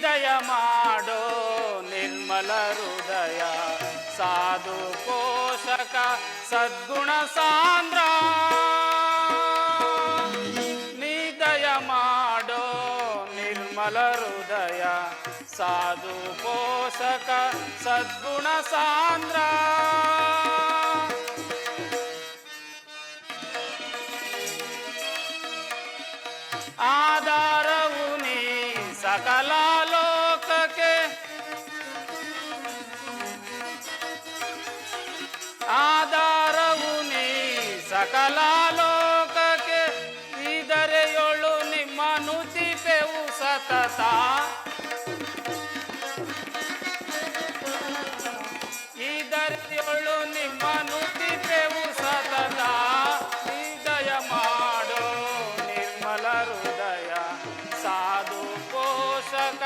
ದಯ ಮಾಡೋ ನಿರ್ಮಲ ಹೃದಯ ಸಾಧು ಪೋಷಕ ಸದ್ಗುಣ ಸಾಂದ್ರ ನೀ ದಯ ಮಾಡೋ ನಿರ್ಮಲ ಹೃದಯ ಸಾಧು ಪೋಷಕ ಸದ್ಗುಣ ಸಾಂದ್ರ ಆಧಾರವು ನೀ ಸಕಲ ಲೋಕಕ್ಕೆ ಆಧಾರವು ನೀ ಸಕಲ ಲೋಕಕ್ಕೆ ಇದರೆಯೊಳು ನಿಮ್ಮ ನುತಿಪೆವು ಸತತ ಇದರೆಯೊಳು ನಿಮ್ಮ ನುತಿಪೆವು ಸತತ ದಯ ಮಾಡೋ ನಿರ್ಮಲ ಹೃದಯ ಸಾಧು ಪೋಷಕ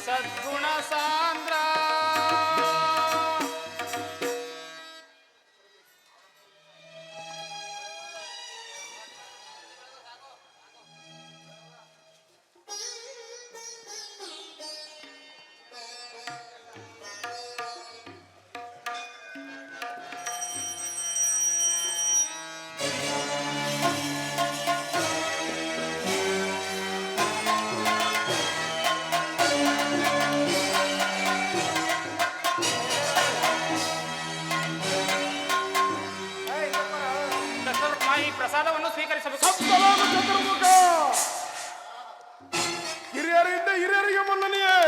ಸದ್ಗುಣ ಸಾಂದ್ರ ಪ್ರಸಾದವನ್ನು ಸ್ವೀಕರಿಸಬೇಕು. ಹಿರಿಯರಿಂದ ಹಿರಿಯರಿಗೆ ಮನ್ನಣೆಯೇ.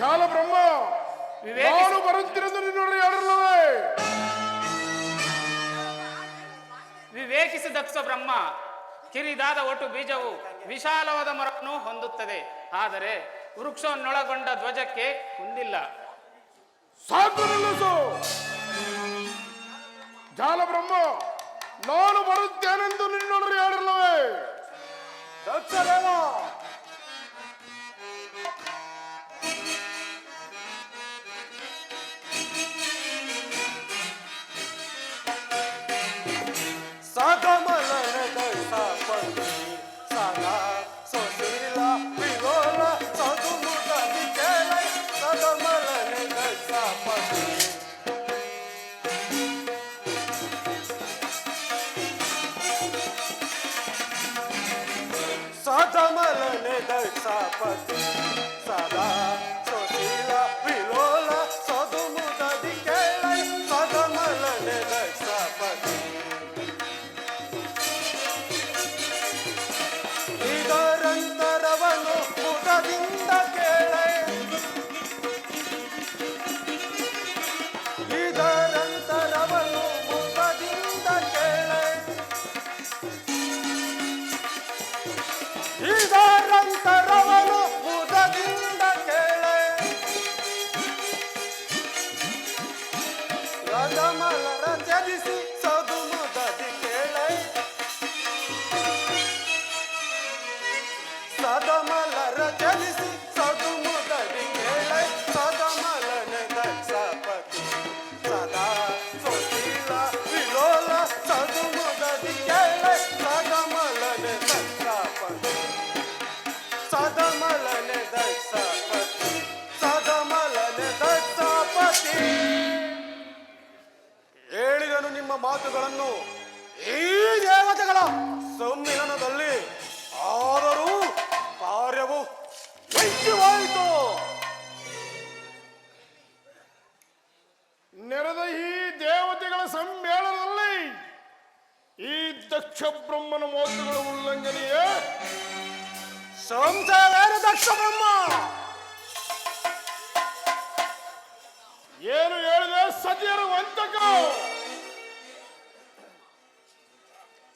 ಜಾಲ ಬ್ರಹ್ಮ ನಾನು ಬರುತ್ತಿರೋದು ನಿನ್ನೊಡನೆ ಯಾರಲ್ಲವೇ? ವಿವೇಕಿಸಿ ದಕ್ಷ ಬ್ರಹ್ಮ, ಕಿರಿದಾದ ಒಟ್ಟು ಬೀಜವು ವಿಶಾಲವಾದ ಮರವನ್ನು ಹೊಂದುತ್ತದೆ, ಆದರೆ ವೃಕ್ಷವನ್ನೊಳಗೊಂಡ ಧ್ವಜಕ್ಕೆ ಹೊಂದಿಲ್ಲ. ಸಾಕು ನಿಲ್ಲಿಸು ಜಾಲ ಬ್ರಹ್ಮ, ನಾನು ಬರುತ್ತೇನೆಂದು ನಿನ್ನೊಡನೆ ಯಾರಲ್ಲವೇ? ದಕ್ಷದೇವ ಸಗಮಲನ ದೈಸಾಪತಿ ಸದಾ ಸುಶೀಲ ವಿಗೋಲ ಸದುಮುಖ ವಿಜಯ ಸಗಮಲನ ದೈಸಾಪತಿ ಸದಮಲನ ದೈಸಾಪತಿ ಸದಾ ಸುಶೀಲ ವಿಲೋಲ ಸದುಮುಖ ವಿಜಯ ಸಗಮಲನ ದೈಸಾಪತಿ ಇದರಂತರವನು ಮುಖದಿಂದ ಕೇಳೆ ಇದರಂತರವನು ಮುಖದಿಂದ ಕೇಳೆ ಇದರಂತರವನು ಮುಖದಿಂದ ಕೇಳೆ ರಜಮಲರ ತ್ಯಜಿಸಿ ಸದುಮುದದಿ ಕೇಳೆ ಸದಮಲರ ಚಲಿಸಿ ಸದುಮುದದಿ ಕೇಳೆ ಸದಮಲನ ದಕ್ಷಪತಿ ಸದಾ ಸುಶೀಲ ವಿಲೋಲ ಸದುಮುದದಿ ಕೇಳೆ ಸದಮಲನ ದಕ್ಷಪತಿ ಸದಮಲನ ದಕ್ಷಪತಿ ಸದಮಲನ ದಕ್ಷಪತಿ. ಹೇಳಿದನು ನಿಮ್ಮ ಮಾತುಗಳನ್ನು ಈ ದೇವತೆಗಳ ಸಮ್ಮಿಲನದಲ್ಲಿ, ಆದರೂ ಕಾರ್ಯವು ಹೆಚ್ಚುವಾಯಿತು. ನೆರೆದ ಈ ದೇವತೆಗಳ ಸಮ್ಮೇಳನದಲ್ಲಿ ಈ ದಕ್ಷ ಬ್ರಹ್ಮನ ಮಾತುಗಳ ಉಲ್ಲಂಘನೆಯೇ? ಸಂಸಾರೇನು ದಕ್ಷ ಬ್ರಹ್ಮ? ಏನು ಹೇಳಿದೆ ಸತಿಯರ ವಂತಕ?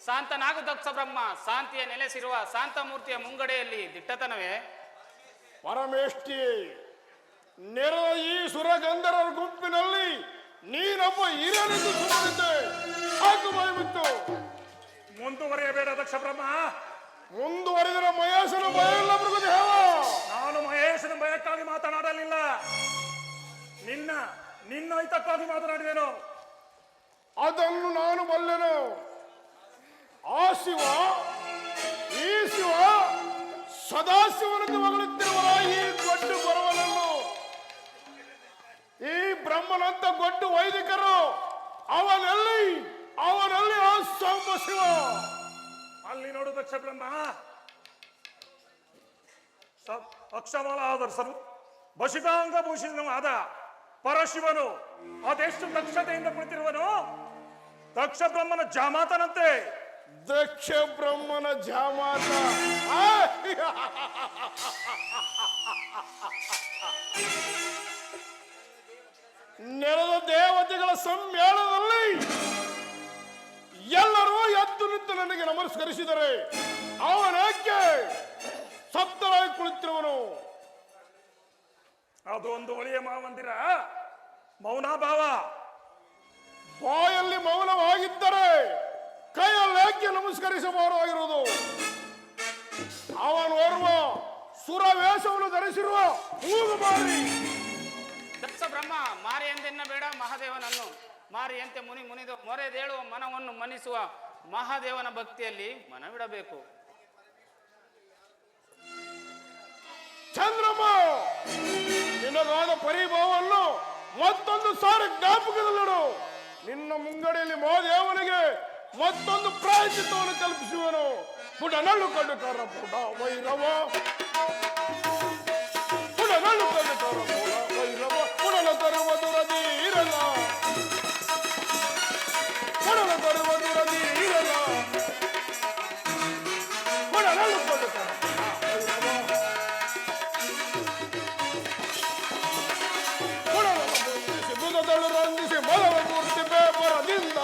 ಶಾಂತನಾಗು ದಕ್ಷ ಬ್ರಹ್ಮ, ಶಾಂತಿಯ ನೆಲೆಸಿರುವ ಶಾಂತಮೂರ್ತಿಯ ಮುಂಗಡೆಯಲ್ಲಿ ದಿಟ್ಟತನವೇ? ಪರಮೇಷ್ಠಿ, ನೆರೆದ ಈ ಸುರಗಂಧರ್ವರ ಗುಂಪಿನಲ್ಲಿ ನೀನೊಬ್ಬ ಹಿರಿಯನೆಂದು ಸುಮ್ಮನಿದ್ದೆ. ಸಾಕು ಬಾಯ್ಬಿಟ್ಟು. ಮುಂದುವರಿಯಬೇಡ ದಕ್ಷ ಬ್ರಹ್ಮ. ಮುಂದುವರಿದರೆ ಮಹೇಶನ ಭಯ ಇಲ್ಲ ಮೃಗದೇವ. ನಾನು ಮಹೇಶನ ಭಯಕ್ಕಾಗಿ ಮಾತನಾಡಲಿಲ್ಲ, ನಿನ್ನ ಹಿತಕ್ಕಾಗಿ ಮಾತನಾಡಿದೆನು. ಅದನ್ನು ನಾನು ಬಲ್ಲೆನು. ಆ ಶಿವ ಈ ಶಿವ ಸದಾಶಿವನನ್ನು ಹೊಗಳುತ್ತಿರುವ ಈ ಗೊಡ್ಡು ಗೊರವನನ್ನು, ಈ ಬ್ರಹ್ಮನಂತ ಗೊಡ್ಡು ವೈದಿಕರು ಅವನಲ್ಲಿ ಆ ಸಾಂಬಶಿವ. ಅಲ್ಲಿ ನೋಡು ದಕ್ಷ ಬ್ರಹ್ಮ, ಅಕ್ಷಮಾಲ ಆದರ್ಶನು ಬಸಿತಾಂಗ ಭೂಷಣನು ಆದ ಪರಶಿವನು ಅದೆಷ್ಟು ದಕ್ಷತೆಯಿಂದ ಕುಳಿತಿರುವನು. ದಕ್ಷ ಬ್ರಹ್ಮನ ಜಾಮಾತನಂತೆ. ದಕ್ಷ ಬ್ರಹ್ಮನ ಜಾಮಾತ. ನೆಲದ ದೇವತೆಗಳ ಸಮ್ಮೇಳನದಲ್ಲಿ ಎಲ್ಲರೂ ಎದ್ದು ನಿಂತು ನನಗೆ ನಮಸ್ಕರಿಸಿದರೆ ಅವನೇಕೆ ಸತ್ತರಾಗಿ ಕುಳಿತಿರುವನು? ಅದು ಒಂದು ಒಳಿಯ ಮಂದಿರ, ಮೌನಾಭಾವ. ಬಾಯಲ್ಲಿ ಮೌನವಾಗಿದ್ದರೆ ಕೈಯಲ್ಲೇಕೆ ನಮಸ್ಕರಿಸಬಾರದಾಗಿರುವುದು? ಅವನೋರ್ವ ಸುರವೇಷವನ್ನು ಧರಿಸಿರುವ ಮೂಗುಮಾರಿ. ದಕ್ಷ ಬ್ರಹ್ಮ ಮಾರಿ ಎಂದೆನ್ನ ಬೇಡ ಮಹಾದೇವನನ್ನು, ಮಾರಿಯಂತೆ ಮುನಿದು ಮೊರೆದೇಳುವ ಮನವನ್ನು ಮನಿಸುವ ಮಹಾದೇವನ ಭಕ್ತಿಯಲ್ಲಿ ಮನವಿಡಬೇಕು. ಚಂದ್ರಮ್ಮ, ನಿನಗಾದ ಪರಿಭಾವವನ್ನು ಮತ್ತೊಂದು ಸಾರಿ ಜ್ಞಾಪಕದಲ್ಲಿಡು. ನಿನ್ನ ಮುಂಗಡೆಯಲ್ಲಿ ಮಹಾದೇವನಿಗೆ ಮತ್ತೊಂದು ಪ್ರಾಯಶ್ಚಿತ್ತವನ್ನು ಕಲ್ಪಿಸುವನು. ಬುಡನಳ್ಳು ಕಂಡುಕಾರ ಬುಡ ವೈರವ, ಬುಡನಳ್ಳು ಕಂಡುಕಾರ ಬುಡ ವೈರವ, ಬುಡನ ತರುವ ದುರದೀರಲ್ಲ, ಬುಡನ ತರುವ ದುರದೀರಲ್ಲ, ಬುಡನಳ್ಳು ಕಂಡುಕಾರ ಬುಧದಳು ರಂಜಿಸಿ ಮೊದಲ ಮೂರ್ತಿ ಬೇಪರದಿಂದ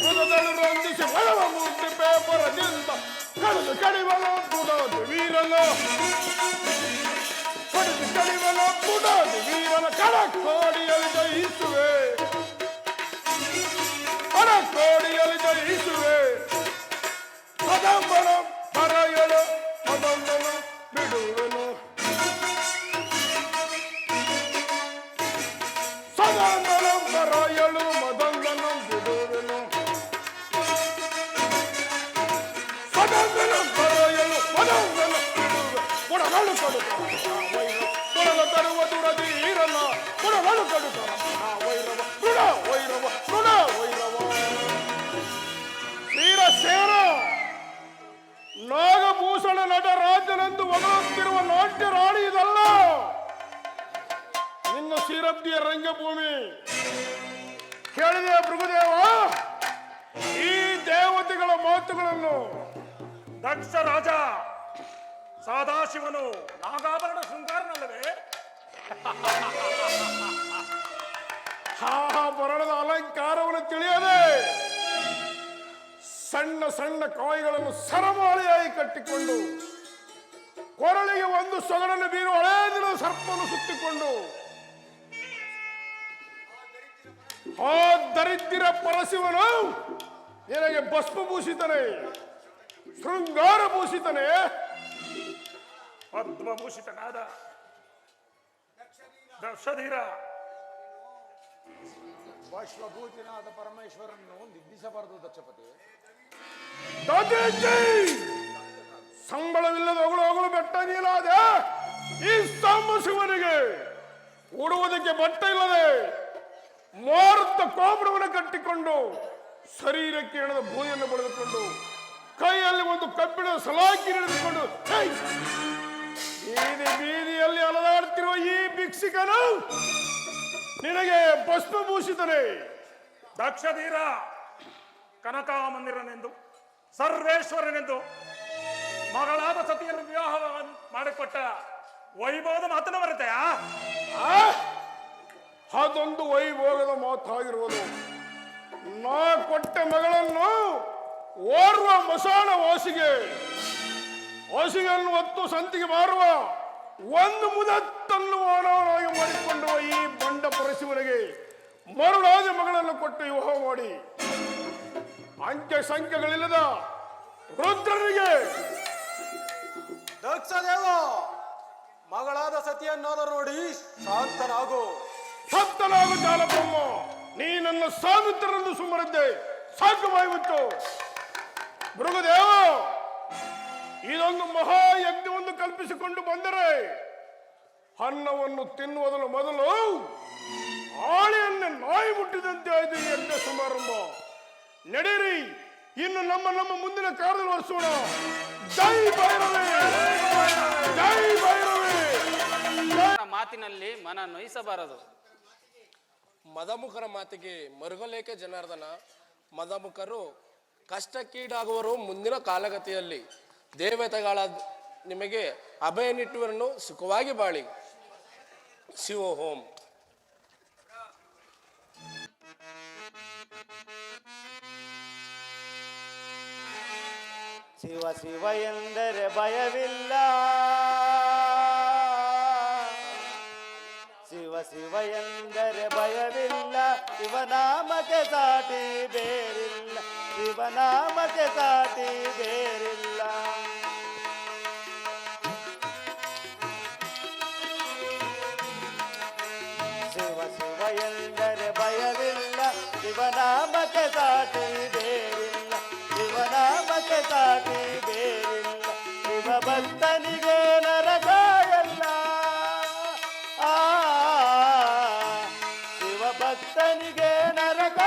ಬುಧದಳು ರಂಜಿಸಿ ಮೊದಲ ಮೂರ್ತಿ ಬೇಪರದಿಂದ ಕಡಿದು ಕಡಿವಲ ಬುಡದು ವೀರನ, ಕಡಿದು ಕಡಿವಲ ಬುಡದು ವೀರನ ಕಡಕೋಡಿಯಲ್ಲಿ ಜಯಿಸುವೆ, ಕಡಕೋಡಿಯಲ್ಲಿ ಜಯಿಸುವೆ. ಕದಂಬನ ಬರೆಯಲು ಮದೊಂದನು ಬಿಡುವೆನು, ಸದಾಂಬನ ಬರೆಯಲು ಮದೊಂದನು ಬಿಡುವೆನು, ಸದಾಂಬನ ಬರೆಯಲು ಮದೊಂದನು ಬಿಡುವೆ. ಬುಡಗಳು ಕೊಡುತ್ತಾರೆ ಬುಡಗ ತರುವ ದುರದೀರನ, ಬುಡಗಳು ಕೊಡುತ್ತಾರೆ ವೈರವ, ಬುಡ ವೈರವ, ಬುಡ ವೈರವ. ವೀರಸೇನ ನಾಗಭೂಷಣ ನಟರಾಜನೆಂದು ಹೊಗಳುತ್ತಿರುವ ನಾಟ್ಯ ರಾಣಿ ಇದಲ್ಲ, ನಿನ್ನ ಶ್ರೀರಬ್ದಿಯ ರಂಗಭೂಮಿ. ಕೇಳಿದೆ ಭೃಗುದೇವ ಈ ದೇವತೆಗಳ ಮಾತುಗಳನ್ನು? ದಕ್ಷ ರಾಜ ಸದಾಶಿವನು ನಾಗಾಭರಣ ಶೃಂಗಾರನಲ್ಲವೇ? ಬರಣದ ಅಲಂಕಾರವನ್ನು ತಿಳಿಯದೆ ಸಣ್ಣ ಸಣ್ಣ ಕಾಯಿಗಳನ್ನು ಸರಮಾಳೆಯಾಗಿ ಕಟ್ಟಿಕೊಂಡು ಕೊರಳಿಗೆ ಒಂದು ಸೊಗಡನ್ನು ಬೀರುವ ಹಳೇ ದಿನದ ಸರ್ಪವನ್ನು ಸುತ್ತಿಕೊಂಡು ಆ ದರಿದ್ರ ಪರಶಿವನು ನಿನಗೆ ಭಸ್ಮಭೂಷಿತನೇ, ಶೃಂಗಾರ ಭೂಷಿತನೇ, ಪದ್ಮಭೂಷಿತನಾದ ದಕ್ಷಧೀರ ಭಸ್ಮಭೂಷಿತನಾದ ಪರಮೇಶ್ವರನ್ನು ನಿಂದಿಸಬಾರದು ದಕ್ಷಪತಿ. ಸಂಬಳವಿಲ್ಲದ ಹೊಗಳು ಬೆಟ್ಟ ನೀಲಾದ ಈ ಸಾಂಬಶಿವನಿಗೆ ಉಡುವುದಕ್ಕೆ ಬಟ್ಟೆ ಇಲ್ಲದೆ ಮಾರುತ್ತ ಕೋಪುರವನ್ನು ಕಟ್ಟಿಕೊಂಡು ಶರೀರಕ್ಕೆ ಎಳೆದ ಭೂಮಿಯನ್ನು ಬಳಿದುಕೊಂಡು ಕೈಯಲ್ಲಿ ಒಂದು ಕಬ್ಬಿಣದ ಸಲಾಕಿ ಹಿಡಿದುಕೊಂಡು ಬೀದಿ ಬೀದಿಯಲ್ಲಿ ಅಲದಾಡ್ತಿರುವ ಈ ಭಿಕ್ಷಿಕನು ನಿನಗೆ ಭಸ್ಮಭೂಷಿತನೇ. ದಕ್ಷಧೀರ ಕನಕಾಮಂದಿರನೆಂದು ಸರ್ವೇಶ್ವರನೆಂದು ಮಗಳಾದ ಸತಿಯನ್ನು ವಿವಾಹ ಮಾಡಿಕೊಟ್ಟ ವೈಭವದ ಮಾತನ್ನು ಬರುತ್ತೆಯಾ? ಅದೊಂದು ವೈಭೋಗದ ಮಾತಾಗಿರುವುದು. ನಾ ಕೊಟ್ಟ ಮಗಳನ್ನು ಓರ್ವ ಮಸಾಣ ವಾಸಿಗೆಯನ್ನು ಹೊತ್ತು ಸಂತಿಗೆ ಮಾರುವ ಒಂದು ಮುದತ್ತನ್ನು ಮಾನವನಾಗಿ ಮಾಡಿಕೊಳ್ಳುವ ಈ ಬಂಡ ಪರಶಿವನಿಗೆ ಮರುಳಾದ ಮಗಳನ್ನು ಕೊಟ್ಟು ವಿವಾಹ ಮಾಡಿ ಅಂಕೆ ಸಂಖ್ಯೆಗಳಿಲ್ಲದ ರುದ್ರನಿಗೆ ದಕ್ಷದೇವ ಮಗಳಾದ ಸತಿಯನ್ನಾದರೂ ನೋಡಿ ಶಾಂತನಾಗು. ಸತ್ತನಾಗು ಜಾಲಬ್ರಹ್ಮ. ನೀ ನನ್ನ ಸಾವಿತ್ರನೆಂದು ಸುಮ್ಮನಿದ್ದೆ. ಸಾಧ್ಯವಾಯಿತು. ಮೃಗದೇವ, ಇದೊಂದು ಮಹಾಯಜ್ಞವನ್ನು ಕಲ್ಪಿಸಿಕೊಂಡು ಬಂದರೆ ಅನ್ನವನ್ನು ತಿನ್ನುವುದರ ಮೊದಲು ಆಳೆಯನ್ನೇ ನಾಯಿ ಮುಟ್ಟಿದಂತೆ ಆಯ್ತು ಈ ಯಜ್ಞ ಸಮಾರಂಭ. ನಡೆಯಿರಿ, ಇನ್ನು ನಮ್ಮ ಮುಂದಿನ ಕಾರ್ಯದಲ್ಲಿ ವರ್ಷೋಣ. ಜೈ ಭೈರವಿ, ಜೈ ಭೈರವಿ. ಮಾತಿನಲ್ಲಿ ಮನ ನೋಯಿಸಬಾರದು. ಮದಮುಖರ ಮಾತಿಗೆ ಮರುಗಲೇಖೆ ಜನಾರ್ದನ. ಮದಮುಖರು ಕಷ್ಟಕ್ಕೀಡಾಗುವರು ಮುಂದಿನ ಕಾಲಗತಿಯಲ್ಲಿ. ದೇವತೆಗಳ ನಿಮಗೆ ಅಭಯ ನಿಟ್ಟುವರನ್ನು ಸುಖವಾಗಿ ಬಾಳಿ. ಶಿವ ಹೋಂ. ಶಿವ ಶಿವ ಎಂದರೆ ಭಯವಿಲ್ಲ, ಶಿವ ಶಿವ ಎಂದರೆ ಭಯವಿಲ್ಲ, ಶಿವನಾಮಕ್ಕೆ ಸಾಟಿ ಬೇರಿಲ್ಲ, ಶಿವನಾಮಕ್ಕೆ ಸಾಟಿ ಬೇರಿಲ್ಲ. ಶಿವ ಶಿವ ಎಂದರೆ ಭಯವಿಲ್ಲ, ಶಿವನಾಮಕ್ಕೆ ಸಾಟಿ ಬೇರಿಲ್ಲ, ಶಿವನಾಮಕ್ಕೆ ಸಾಟಿ ಬೇರಿಲ್ಲ. ಶಿವ ಭಕ್ತನಿಗೆ ನರಕ ಎಲ್ಲ, ಶಿವ ಭಕ್ತನಿಗೆ ನರಕ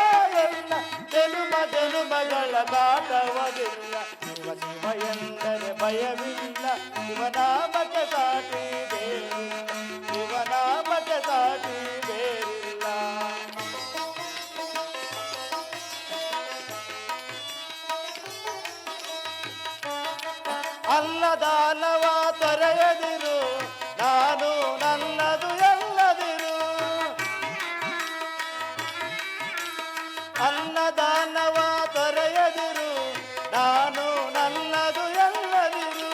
ಎಲ್ಲ, ಜನುಮಗಳ ಕಾಟವದಿಲ್ಲ. ಶಿವ ಶಿವ ಎಂದರೆ ಭಯವಿಲ್ಲ, ಶಿವನಾಮಕ್ಕೆ ಸಾಟಿ ಬೇರಿಲ್ಲ, ಶಿವನಾಮಕ್ಕೆ ಸಾಟಿ ಬೇರಿಲ್ಲ. ಅನ್ನದಾನವ ತೊರೆಯದಿರು, ನಾನು ನನ್ನದು ಎಲ್ಲದಿರು. ಅನ್ನದಾನವ ತೊರೆಯದಿರು, ನಾನು ನನ್ನದು ಎಲ್ಲದಿರು.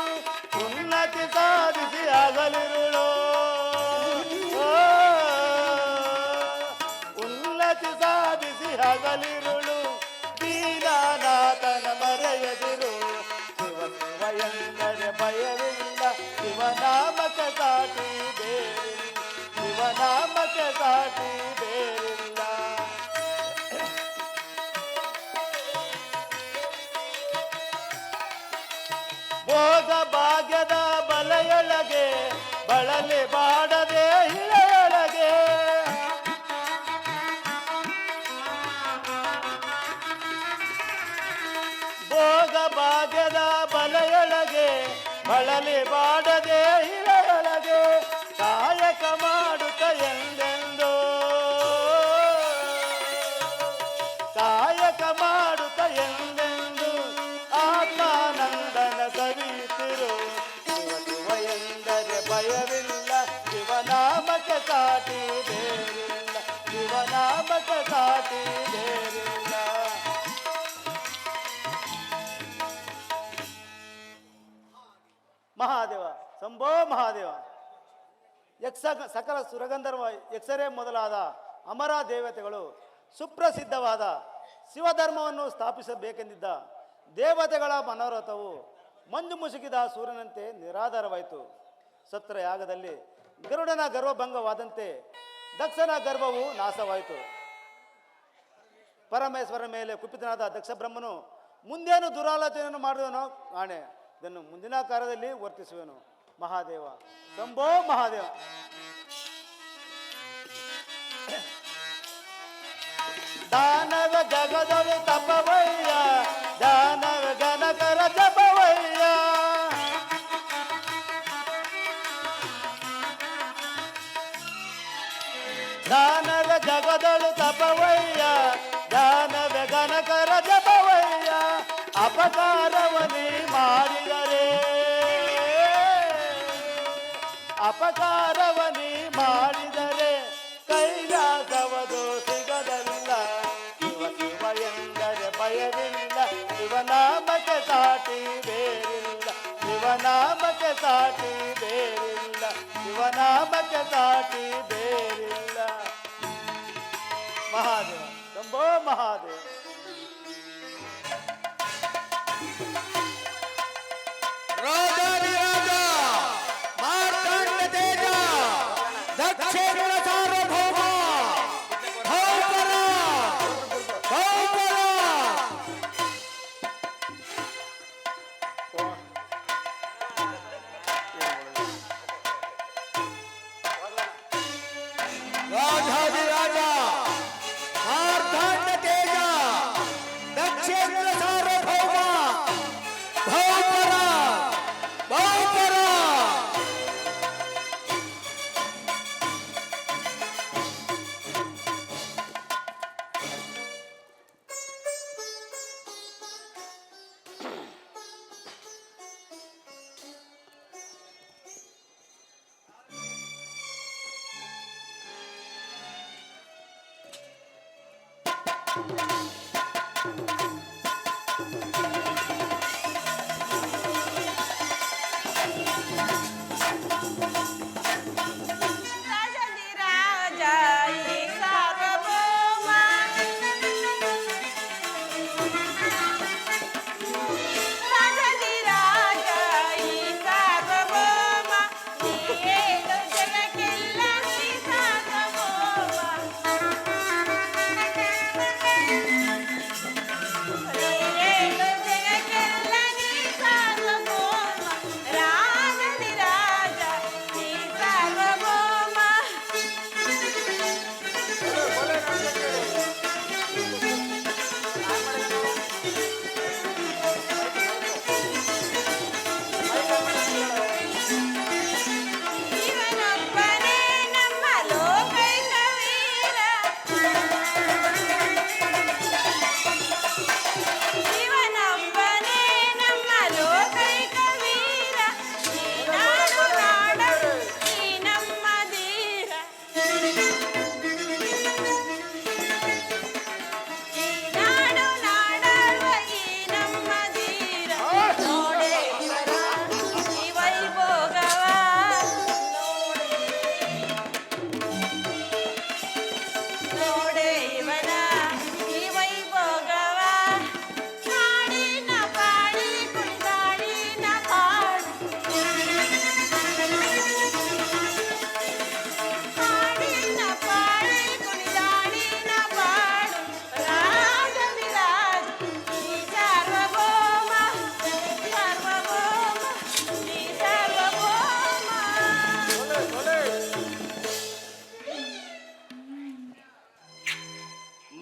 ಉನ್ನತಿ ಸಾಧಿಸಿ ಆಗಲಿರುಳು, ಉನ್ನತಿ ಸಾಧಿಸಿ ಆಗಲಿರುಳು. ದೀನಾನಾಥನ ಮರೆಯದಿರು. ಶಿವ ಶಿವ ಎಂದರೆ ಭಯವಿಲ್ಲ, ಶಿವನಾಮಕ್ಕೆ ಸಾಟಿ ಬೇರಿಲ್ಲ, ಶಿವನಾಮಕ್ಕೆ ಸಾಟಿ ಬೇರಿಲ್ಲ. ಭೋಗ ಭಾಗ್ಯದ ಬಲೆಯೊಳಗೆ ಬಳಲಿ ಬಾಡದೆ ಇಳೆಯೊಳಗೆ. ಭೋಗ ಭಾಗ್ಯದ ಬಲೆಯೊಳಗೆ ಬಳಲಿ ಬಾಡದೆ ಇಳೆಯೊಳಗೆ. ಕಾಯಕ ಮಾಡುತ್ತ ಎಂದೆಂದು, ಕಾಯಕ ಮಾಡುತ್ತ ಎಂದೆಂದು ಆತ್ಮಾನಂದನ ಸವಿತಿರು. ಶಿವ ಶಿವ ಎಂದರೆ ಭಯವಿಲ್ಲ, ಶಿವನಾಮಕ್ಕೆ ಸಾಟಿ ಬೇರಿಲ್ಲ, ಶಿವನಾಮಕ್ಕೆ ಸಾಟಿ ಬೇರಿಲ್ಲ. ಮಹಾದೇವ ಶಂಭೋ ಮಹಾದೇವ. ಸಕಲ ಸುರಗಂಧರ್ವ ಯಕ್ಷರೇ ಮೊದಲಾದ ಅಮರ ದೇವತೆಗಳು ಸುಪ್ರಸಿದ್ಧವಾದ ಶಿವಧರ್ಮವನ್ನು ಸ್ಥಾಪಿಸಬೇಕೆಂದಿದ್ದ ದೇವತೆಗಳ ಮನೋರಥವು ಮಂಜು ಮುಸುಕಿದ ಸೂರ್ಯನಂತೆ ನಿರಾಧಾರವಾಯಿತು. ಸತ್ರ ಯಾಗದಲ್ಲಿ ಗರುಡನ ಗರ್ವಭಂಗವಾದಂತೆ ದಕ್ಷನ ಗರ್ವವು ನಾಶವಾಯಿತು. ಪರಮೇಶ್ವರನ ಮೇಲೆ ಕುಪಿತನಾದ ದಕ್ಷ ಬ್ರಹ್ಮನು ಮುಂದೇನು ದುರಾಲೋಚನೆಯನ್ನು ಮಾಡುವನೋ ಕಾಣೆ, ಇದನ್ನು ಮುಂದಿನ ಕಾರ್ಯದಲ್ಲಿ ವರ್ತಿಸುವೆನು. ಮಹಾದೇವ ಶಂಭೋ ಮಹಾದೇವ. ದಾನವ ಜಗದಳು ತಪವಯ್ಯ, ದಾನವ ಗಣಕರ ಜಪವಯ್ಯ. ದಾನವ ಜಗದಳು ತಪವಯ್ಯ, ದಾನವ ಗಣಕರ ಜಪವಯ್ಯ. ಅಪಕಾರವನಿ ಮಾಡಿದರೆ, ಅಪಕಾರವನಿ ಮಾಡಿದರೆ ಕೈಲಾಸವದು ಸಿಗದಲ್ಲ. ಶಿವ ಶಿವ ಎಂದರೆ ಭಯವಿಲ್ಲ, ಶಿವನಾಮಕ್ಕೆ ಸಾಟಿ ಬೇರಿಲ್ಲ, ಶಿವನಾಮಕ್ಕೆ ಸಾಟಿ ಬೇರಿಲ್ಲ, ಶಿವನಾಮಕ್ಕೆ ಸಾಟಿ ಬೇರಿಲ್ಲ. ಮಹಾದೇವ ಶಂಭೋ ಮಹಾದೇವ. ರಾಜಾಧಿರಾಜ ಮಾರ್ತಾಂಡ ತೇಜ ದಕ್ಷಿಣ ಸಾರ್ವಭೌಮ ಭೌಕರ ಭೌಕರ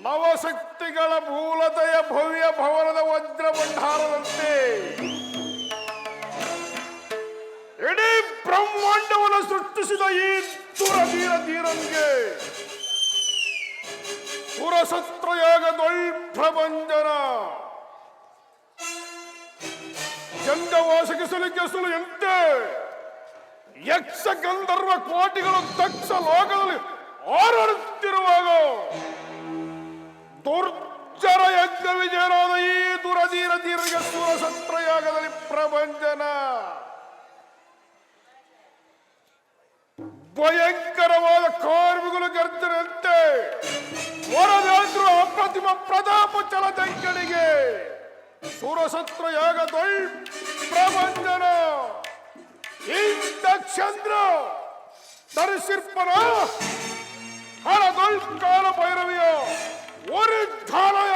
ನವಶಕ್ತಿಗಳ ಮೂಲತೆಯ ಭವ್ಯ ಭವನದ ವಜ್ರ ಭಂಡಾರದಂತೆ ಇಡೀ ಬ್ರಹ್ಮಾಂಡವನ್ನು ಸೃಷ್ಟಿಸಿದ ಈ ಧೀರನ್ಗೆ ಸುರಸತ್ರಯಾಗದೊಳ್ ಪ್ರಪಂಚನ ಜಂಗವಾಸಗಿಸಲಿಕ್ಕೆಸಲು ಎಂತೆ ಯಕ್ಷ ಗಂಧರ್ವ ಕೋಟಿಗಳು ದಕ್ಷ ಲೋಕದಲ್ಲಿ ಹಾರಾಡುತ್ತಿರುವಾಗ ದುರ್ಜರ ಯಜ್ಞ ವಿಜಯನಾದ ಈ ಧೀರಿಗೆ ಸುರಸತ್ರಯಾಗದಲ್ಲಿ ಪ್ರಪಂಚನ ಭಯಂಕರವಾದ ಕಾರ್ಮಿಕರು ಗರ್ಜನೆಯಂತೆ ಹೊರದಾದ್ರು ಅಪ್ರತಿಮ ಪ್ರತಾಪ ಚಲದಂಕಣಿಗೆ ಸುರಸತ್ರಯಾಗದೊಳ್ ಪ್ರಪಂಚನ ಈ ದಕ್ಷಂದ್ರ தரிசிற்பன ಹಣದೊಳ್ ಕಾಲ ಭೈರವಿಯ ஒரு ಧಾಲಯ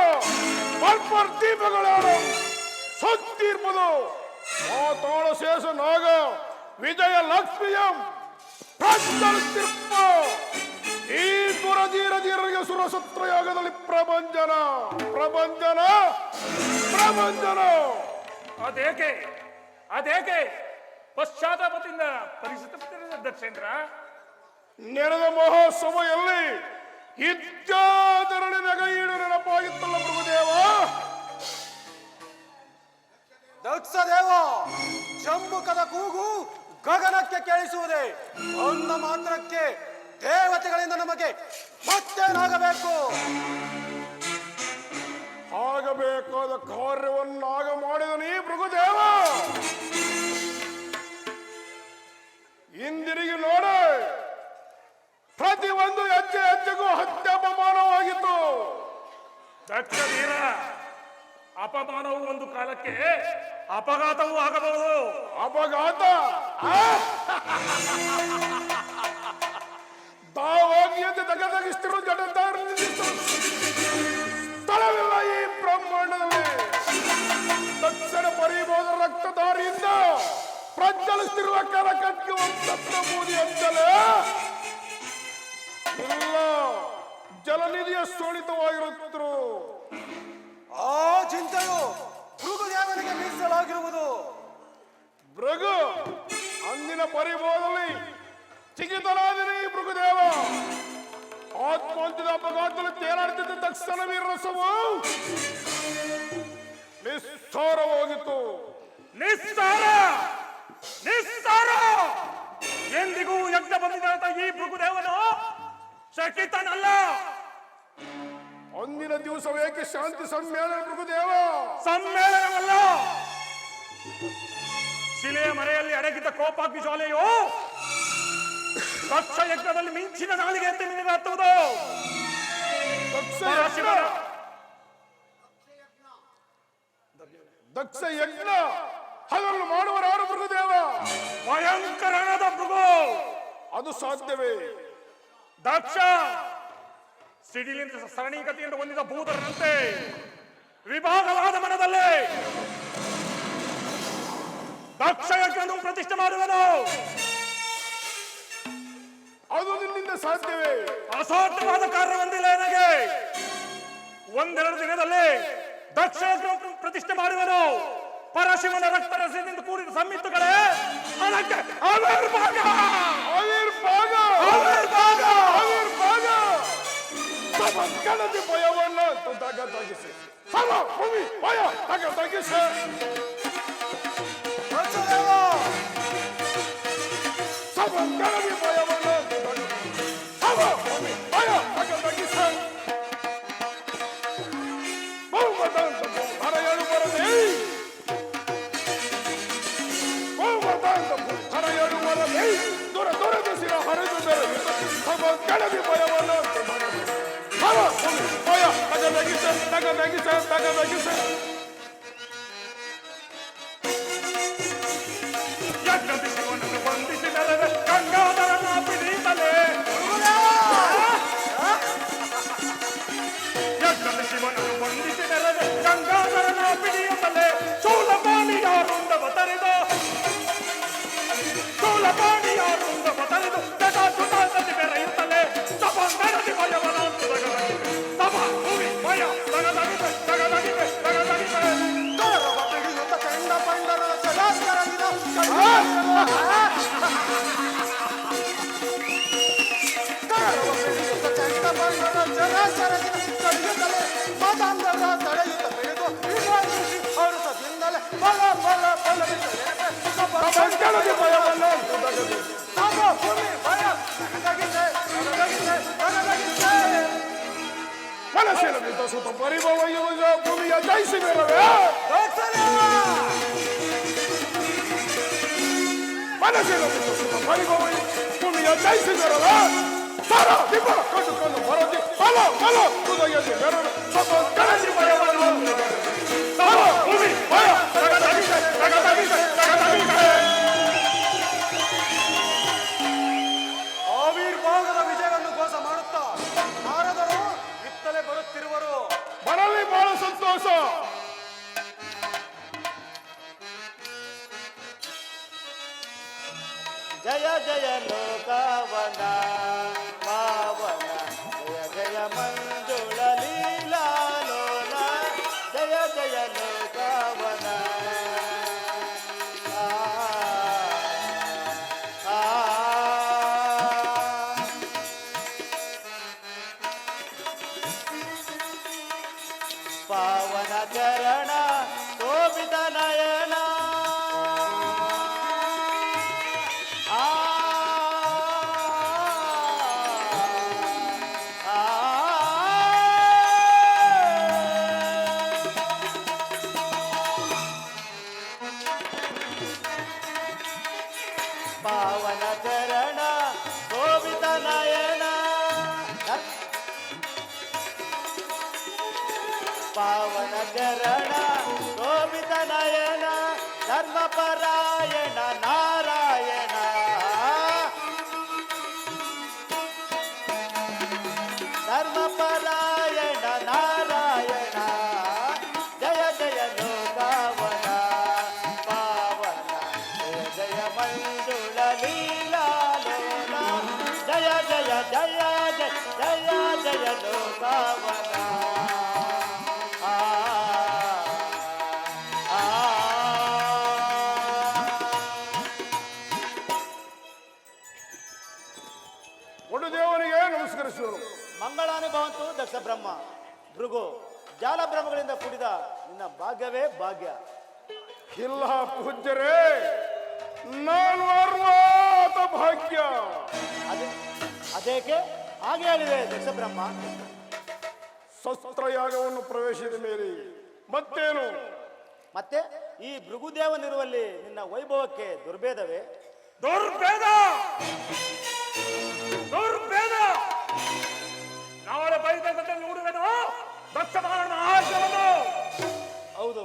ಪರ್ಪರ್ ದೀಪಗಳಾಡ ಸತ್ತಿರ್ಬೋದು ಮಾತಾಳ ಶೇಷ ನಾಗ ವಿಜಯ ಲಕ್ಷ್ಮಿಯಂ ಪ್ರಜ್ವಲಿಸ್ತಿರ್ಪ ಈ ಧೀರರಿಗೆ ಸುರಸತ್ರಯಾಗದಲ್ಲಿ ಪ್ರಪಂಚನ ಪ್ರಪಂಚನ ಪ್ರಪಂಚನ ಅದೇಕೆ ಪಶ್ಚಾತ್ತಾಪದಿಂದ ಪರಿಸ್ಥಿತಿ ದಕ್ಷೇಂದ್ರ ನೆರೆದ ಮಹಾಸಭೆಯಲ್ಲಿ ಇತ್ಯಾದರಣಿ ನಗೈಡು ನೆನಪಾಗಿತ್ತಲ್ಲ ಪ್ರಭುದೇವ. ದಕ್ಷ ದೇವ ಜಂಬುಕದ ಕೂಗು ಗಗನಕ್ಕೆ ಕೇಳಿಸುವುದೇ ಅಂದ ಮಾತ್ರಕ್ಕೆ ದೇವತೆಗಳಿಂದ ನಮಗೆ ಮತ್ತೇನಾಗಬೇಕು? ಆಗಬೇಕಾದ ಕಾರ್ಯವನ್ನಾಗ ಮಾಡಿದ ನೀ ಭೃಗುದೇವ ಹಿಂದಿರುಗಿ ನೋಡ ಪ್ರತಿ ಒಂದು ಹೆಜ್ಜೆ ಹೆಜ್ಜೆಗೂ ಅಪಮಾನವಾಗಿತ್ತು. ದಕ್ಷ ವೀರ, ಅಪಮಾನವು ಒಂದು ಕಾಲಕ್ಕೆ ಅಪಘಾತವೂ ಆಗಬಹುದು. ಅಪಘಾತ ತಾವಾಗಿಯಂತೆ ತಗದಗಿಸ್ತಿರೋ ಜಡದಾರ ಸ್ಥಳವಿಲ್ಲ ಈ ಬ್ರಹ್ಮಾಂಡದಲ್ಲಿ. ತಕ್ಷಣ ಪರಿಬೋಧ ರಕ್ತಧಾರಿಯಿಂದ ಪ್ರಜ್ವಲಿಸ್ತಿರುವ ಕರಕಟ್ಗೆ ವಂಶಪ್ರಭೂದಿ ಅಂತಲೇ ಇಲ್ಲ ಜಲನಿಧಿಯ ಸೋಳಿತವಾಗಿರುತ್ತಿರು. ಆ ಚಿಂತೆಯು ಭೃಗುದೇವನಿಗೆ ಮೀಸಲಾಗಿರುವುದು. ಭೃಗು ಅಂದಿನ ಪರಿಭವದಲ್ಲಿ ಚಿಕಿತನಾದಿನ ಈ ಭೃಗುದೇವ ಆತ್ಮಹತ್ಯದ ಅಪಘಾತದಲ್ಲಿ ತೇಲಾಡುತ್ತಿದ್ದ ತಕ್ಷಣ ವೀರರಸವು ನಿಸ್ಸಾರವಾಗಿತ್ತು. ನಿಸ್ಸಾರ ಎಂದಿಗೂ ಯಜ್ಞ ಬಂದಿದ್ದ ಈ ಭೃಗುದೇವನು ಶಕಿತನಲ್ಲ. ಅಂದಿನ ದಿವಸವೇಕೆ ಶಾಂತಿ ಸಮ್ಮೇಳನ ಮೃಗದೇವ? ಸಮ್ಮೇಳನವಲ್ಲ, ಶಿಲೆಯ ಮರೆಯಲ್ಲಿ ಅಡಗಿದ್ದ ಕೋಪಾಗ್ನಿ ಜ್ವಾಲೆಯು ದಕ್ಷ ಯಜ್ಞದಲ್ಲಿ ಮಿಂಚಿನ ನಾಲಿಗೆ ಎತ್ತಿ ಮಿನಿಗಾತ್ತುವುದು. ದಕ್ಷ ಯಜ್ಞ ಅದನ್ನು ಮಾಡುವರಾರು ಮೃಗದೇವ? ಭಯಂಕರನಾದ ಮೃಗು ಅದು ಸಾಧ್ಯವೇ? ದಕ್ಷ ಸಿಡಿಲಿನ ಸರಣೀಕತೆಯಿಂದ ಹೊಂದಿದ ಭೂತರನಂತೆ ವಿಭಾಗವಾದ ಮನದಲ್ಲಿ ದಕ್ಷ ಯಜ್ಞವನ್ನು ಪ್ರತಿಷ್ಠೆ ಮಾಡುವನು. ಅದು ನಿನ್ನಿಂದ ಸಾಧ್ಯವೇ? ಅಸಾಧ್ಯವಾದ ಕಾರ್ಯವೊಂದಿಲ್ಲ ನನಗೆ. ಒಂದೆರಡು ದಿನದಲ್ಲಿ ದಕ್ಷ ಯಜ್ಞ ಪ್ರತಿಷ್ಠೆ ಮಾಡುವನು. ಪರಶಿವನ ರಕ್ತರಸದಿಂದ ಕೂಡಿದ ಸಂಯುಕ್ತಗಳೇ ಅದಕ್ಕೆ ಆವಿರ್ಭಾಗ ಆವಿರ್ಭಾಗ ಆವಿರ್ಭಾಗ ಆವಿರ್ಭಾಗ ಗಣತಿ ಭಯವನ್ನು ತಗ್ಗಿಸಿ ಸಮ ಭೂಮಿ ಭಯ ತಗ್ಗಿಸಿ ದಕ್ಷದೇವ ಸಮ ಗಣತಿ ಭಯವನ್ನು ಸಮ ಭೂಮಿ ಭಯ ತಗ್ಗಿಸಿ ಬಹುಮತ ಹರೆಯಲು ಬರದೆ ಹರೆಯಲು ಬರದೆ ದೂರ ದೂರ ದಿಸಿರ ಹರಿದು ಸಮ ಗಣತಿ ಭಯವನ್ನು ಸಮ ಭೂಮಿ ಭಯ ತಗ್ಗಿಸಿ ಯಜ್ಞದಿ ಶಿವನನ್ನು ಬಂಧಿಸಿ ನೆರೆದ ಗಂಗಾಧರನ ಪಿಡಿತಲೇ. ಯಜ್ಞದಿ ಶಿವನನ್ನು ಬಂಧಿಸಿ ನೆರೆದ ಗಂಗಾಧರನ ಪಿಡಿಯುತ್ತಲೇ ಶೂಲಪಾಣಿಯ ವೃಂದವ ತರೆದು ಜಟಾಜುಟಾಸತಿ ಬೆರೆಯುತ್ತಲೇ ಸಭ ನಡೆದಿ ಭಯವನಾಂತು ತಗದಗಿವೆ. ಸಭ ಭೂಮಿ ಭಯ ತಗದಗಿವೆ. ಕರವ ಪಿಡಿಯುತ್ತ ಕಂಡ ಪಂಡರ ಸದಾಸ್ಕರವಿದ ಕರವ ಪಿಡಿಯುತ್ತ ಕಂಡ ಪಂಡರ ಸದಾಸ್ಕರವಿದ ಕಡಿಯುತ್ತಲೇ ಮಾತಾಂಧರ ತಡೆಯುತ್ತ ಪಿಡಿದು ವಿಭಾಗಿಸಿ ಹರುಸದಿಂದಲೇ ಬಲ ಬಲ ಬಲವಿದ್ದಲೇ ಗಣತಿ ಭಯವನ್ನು ಸಮ ಭೂಮಿ ಭಯ ತಗದಗಿಸೆ ಮನಸ್ಸಿನ ಬಿದ್ದ ಸುತ್ತ ಪರಿಭವ ಭೂಮಿಯ ಜಯಿಸಿ ಬೇಡವೇ? ಮನಸ್ಸಿನ ಬಿದ್ದ ಸುತ್ತ ಪರಿಭವ ಭೂಮಿಯ ಜಯಿಸಿ ಬೇಡವೇ? ಸರ ದಿಬ್ಬ ಕಂಡುಕೊಂಡು ಬರದಿ ಬಲ ಬಲ ಹೃದಯದಿ ಬೆರಳು ಸ್ವಲ್ಪ ಗಣತಿ ಭಯವನ್ನು ಸರ ಭೂಮಿ ಭಯ ತಗದಗಿಸೆ ಆವಿರ್ಭಾಗದ ವಿಜಯವನ್ನು ಘೋಷ ಮಾಡುತ್ತಾ ನಾರದರು ಇತ್ತಲೇ ಬರುತ್ತಿರುವರು. ಬರಲಿ ಬಹಳ ಸಂತೋಷ. ಜಯ ಜಯ ಲೋಕವನ ಪಾವನ ಜಯ ಜಯ ಮಂಜುಳ ಲೀಲಾಲೋಲ ಜಯ ಜಯ ಲೋಕವನ ಪಾವನ ಚರಣ ಶೋಭಿತ ನಯನ ಪಾವನ ಚರಣ ಶೋಭಿತ ನಯನ ಪಾವನ ಚರಣ ಶೋಭಿತ ನಯನ ಧರ್ಮಪರಾಯಣ ನಾರಾಯಣ ಧರ್ಮಪರಾಯಣ ನಾರಾಯಣ ಜಯ ಜಯ ಲೋಕವನ ಪಾವನ ಜಯ ಜಯ ಮಂಜುಳ ಲೀಲಾಲೋಲ ಜಯ ಜಯ ಜಯ ಜಯ ಜಯ ಲೋಕವನ ಒಡು ದೇವನಿಗೆ ನಮಸ್ಕರಿಸುವರು. ಮಂಗಳಾನುಭವಂತು ದಕ್ಷ ಬ್ರಹ್ಮ ಭೃಗು ಜಾಲ ಬ್ರಹ್ಮಗಳಿಂದ ಕೂಡಿದ ನಿನ್ನ ಭಾಗ್ಯವೇ ಭಾಗ್ಯ. ಇಲ್ಲ ಪೂಜ್ಯರೇ, ನಾನು ಅರ್ವಾತ ಭಾಗ್ಯ. ಅದೇಕೆ ಹಾಗೆ ಹೇಳಿದೆ ದಕ್ಷ ಬ್ರಹ್ಮ? ಶಸ್ತ್ರಯಾಗವನ್ನು ಪ್ರವೇಶಿಸಿದ ಮೇಲೆ ಮತ್ತೇನು? ಮತ್ತೆ ಈ ಭೃಗುದೇವನಿರುವಲ್ಲಿ ನಿನ್ನ ವೈಭವಕ್ಕೆ ದುರ್ಭೇದವೇ? ದುರ್ಭೇದ ದುರ್ಭೇದ ನಾಳೆ ಬೈದಂತಲ್ಲಿ ನೋಡುವೆನು ದಕ್ಷ ಮಹಾರಾಜನ ಆಜ್ಞೆಯನ್ನು. ಹೌದು,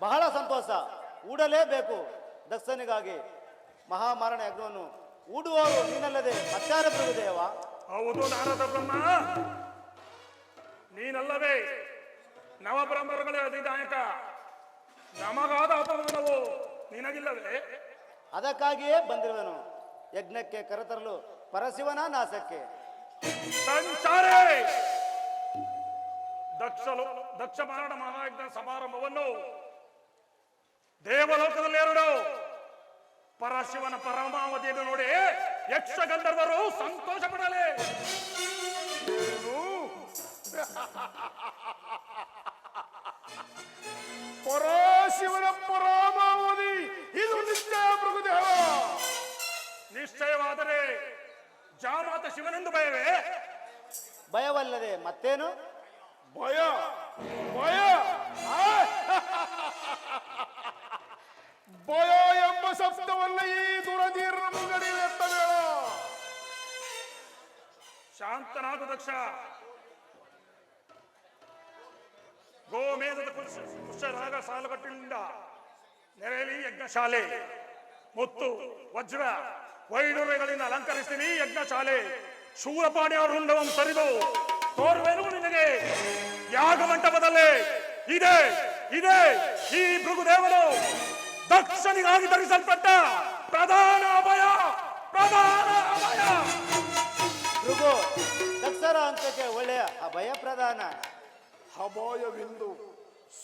ಬಹಳ ಸಂತೋಷ. ಹೂಡಲೇಬೇಕು. ದಕ್ಷನಿಗಾಗಿ ಮಹಾಮಾರಣ ಯಜ್ಞವನ್ನು ಹೂಡುವವರು ನೀನಲ್ಲದೆ ಮತ್ತಾರ ಭೃಗುದೇವ? ಹೌದು ನಾರದ ಬ್ರಹ್ಮ, ನೀನಲ್ಲವೇ ನವಬ್ರಹ್ಮರುಗಳ ಅಧಿನಾಯಕ. ನಮಗಾದ ಅಪಮಾನವು ನಿನಗಿಲ್ಲವೇ? ಅದಕ್ಕಾಗಿಯೇ ಬಂದಿರುವನು ಯಜ್ಞಕ್ಕೆ ಕರೆತರಲು ಪರಶಿವನ ನಾಶಕ್ಕೆ. ಸಂಚಾರೇ ದಕ್ಷ ಮಾರಣ ಮಹಾಯಜ್ಞ ಸಮಾರಂಭವನ್ನು ದೇವಲೋಕದಲ್ಲಿ ಎರಡು ಪರಶಿವನ ಪರಮಾವಧಿಯನ್ನು ನೋಡಿ ಯಕ್ಷ ಗಂಧರ್ವರು ಸಂತೋಷ ಪಡಲೇ. ಪರಶಿವನ ಪರಮಾವಧಿ ಇದು ನಿಶ್ಚಯ ಭೃಗುದೇವ. ನಿಶ್ಚಯವಾದರೆ ಜಾಮಾತ ಶಿವನೆಂದು ಭಯವೇ? ಭಯವಲ್ಲದೆ ಮತ್ತೇನು? ಭಯ ಭಯ ಭಯ ಎಂಬ ಶಬ್ದವನ್ನ ಈ ದುರದೀರ್ಣ ಮುಂಗಡಿಯಲ್ಲಿ ಎತ್ತಬೇಡ. ಶಾಂತನಾದ ದಕ್ಷ. ಗೋಮೇಧದ ಪುಷ್ಯರಾಗ ಸಾಲುಗಟ್ಟಿನಿಂದ ನೆರೆಯಲಿ ಯಜ್ಞಶಾಲೆ. ಮುತ್ತು ವಜ್ರ ವೈಡೂರ್ಯಗಳಿಂದ ಅಲಂಕರಿಸ್ತೀನಿ ಯಜ್ಞಶಾಲೆ. ಶೂರಪಾಣಿಯ ರುಂಡವನ್ನು ಸರಿದು ತೋರುವೆನು ನಿನಗೆ ಯಾಗ ಮಂಟಪದಲ್ಲಿ. ಇದೆ ಇದೆ ಈ ಭೃಗುದೇವನು ದಕ್ಷನಿಗಾಗಿ ಧರಿಸಲ್ಪಟ್ಟ ಪ್ರಧಾನ ಅಭಯ, ಪ್ರಧಾನ ಅಭಯ. ಭೃಗು ದಕ್ಷರ ಹಂತಕ್ಕೆ ಒಳ್ಳೆಯ ಅಭಯ ಪ್ರದಾನ. ಅಭಯವಿಂದು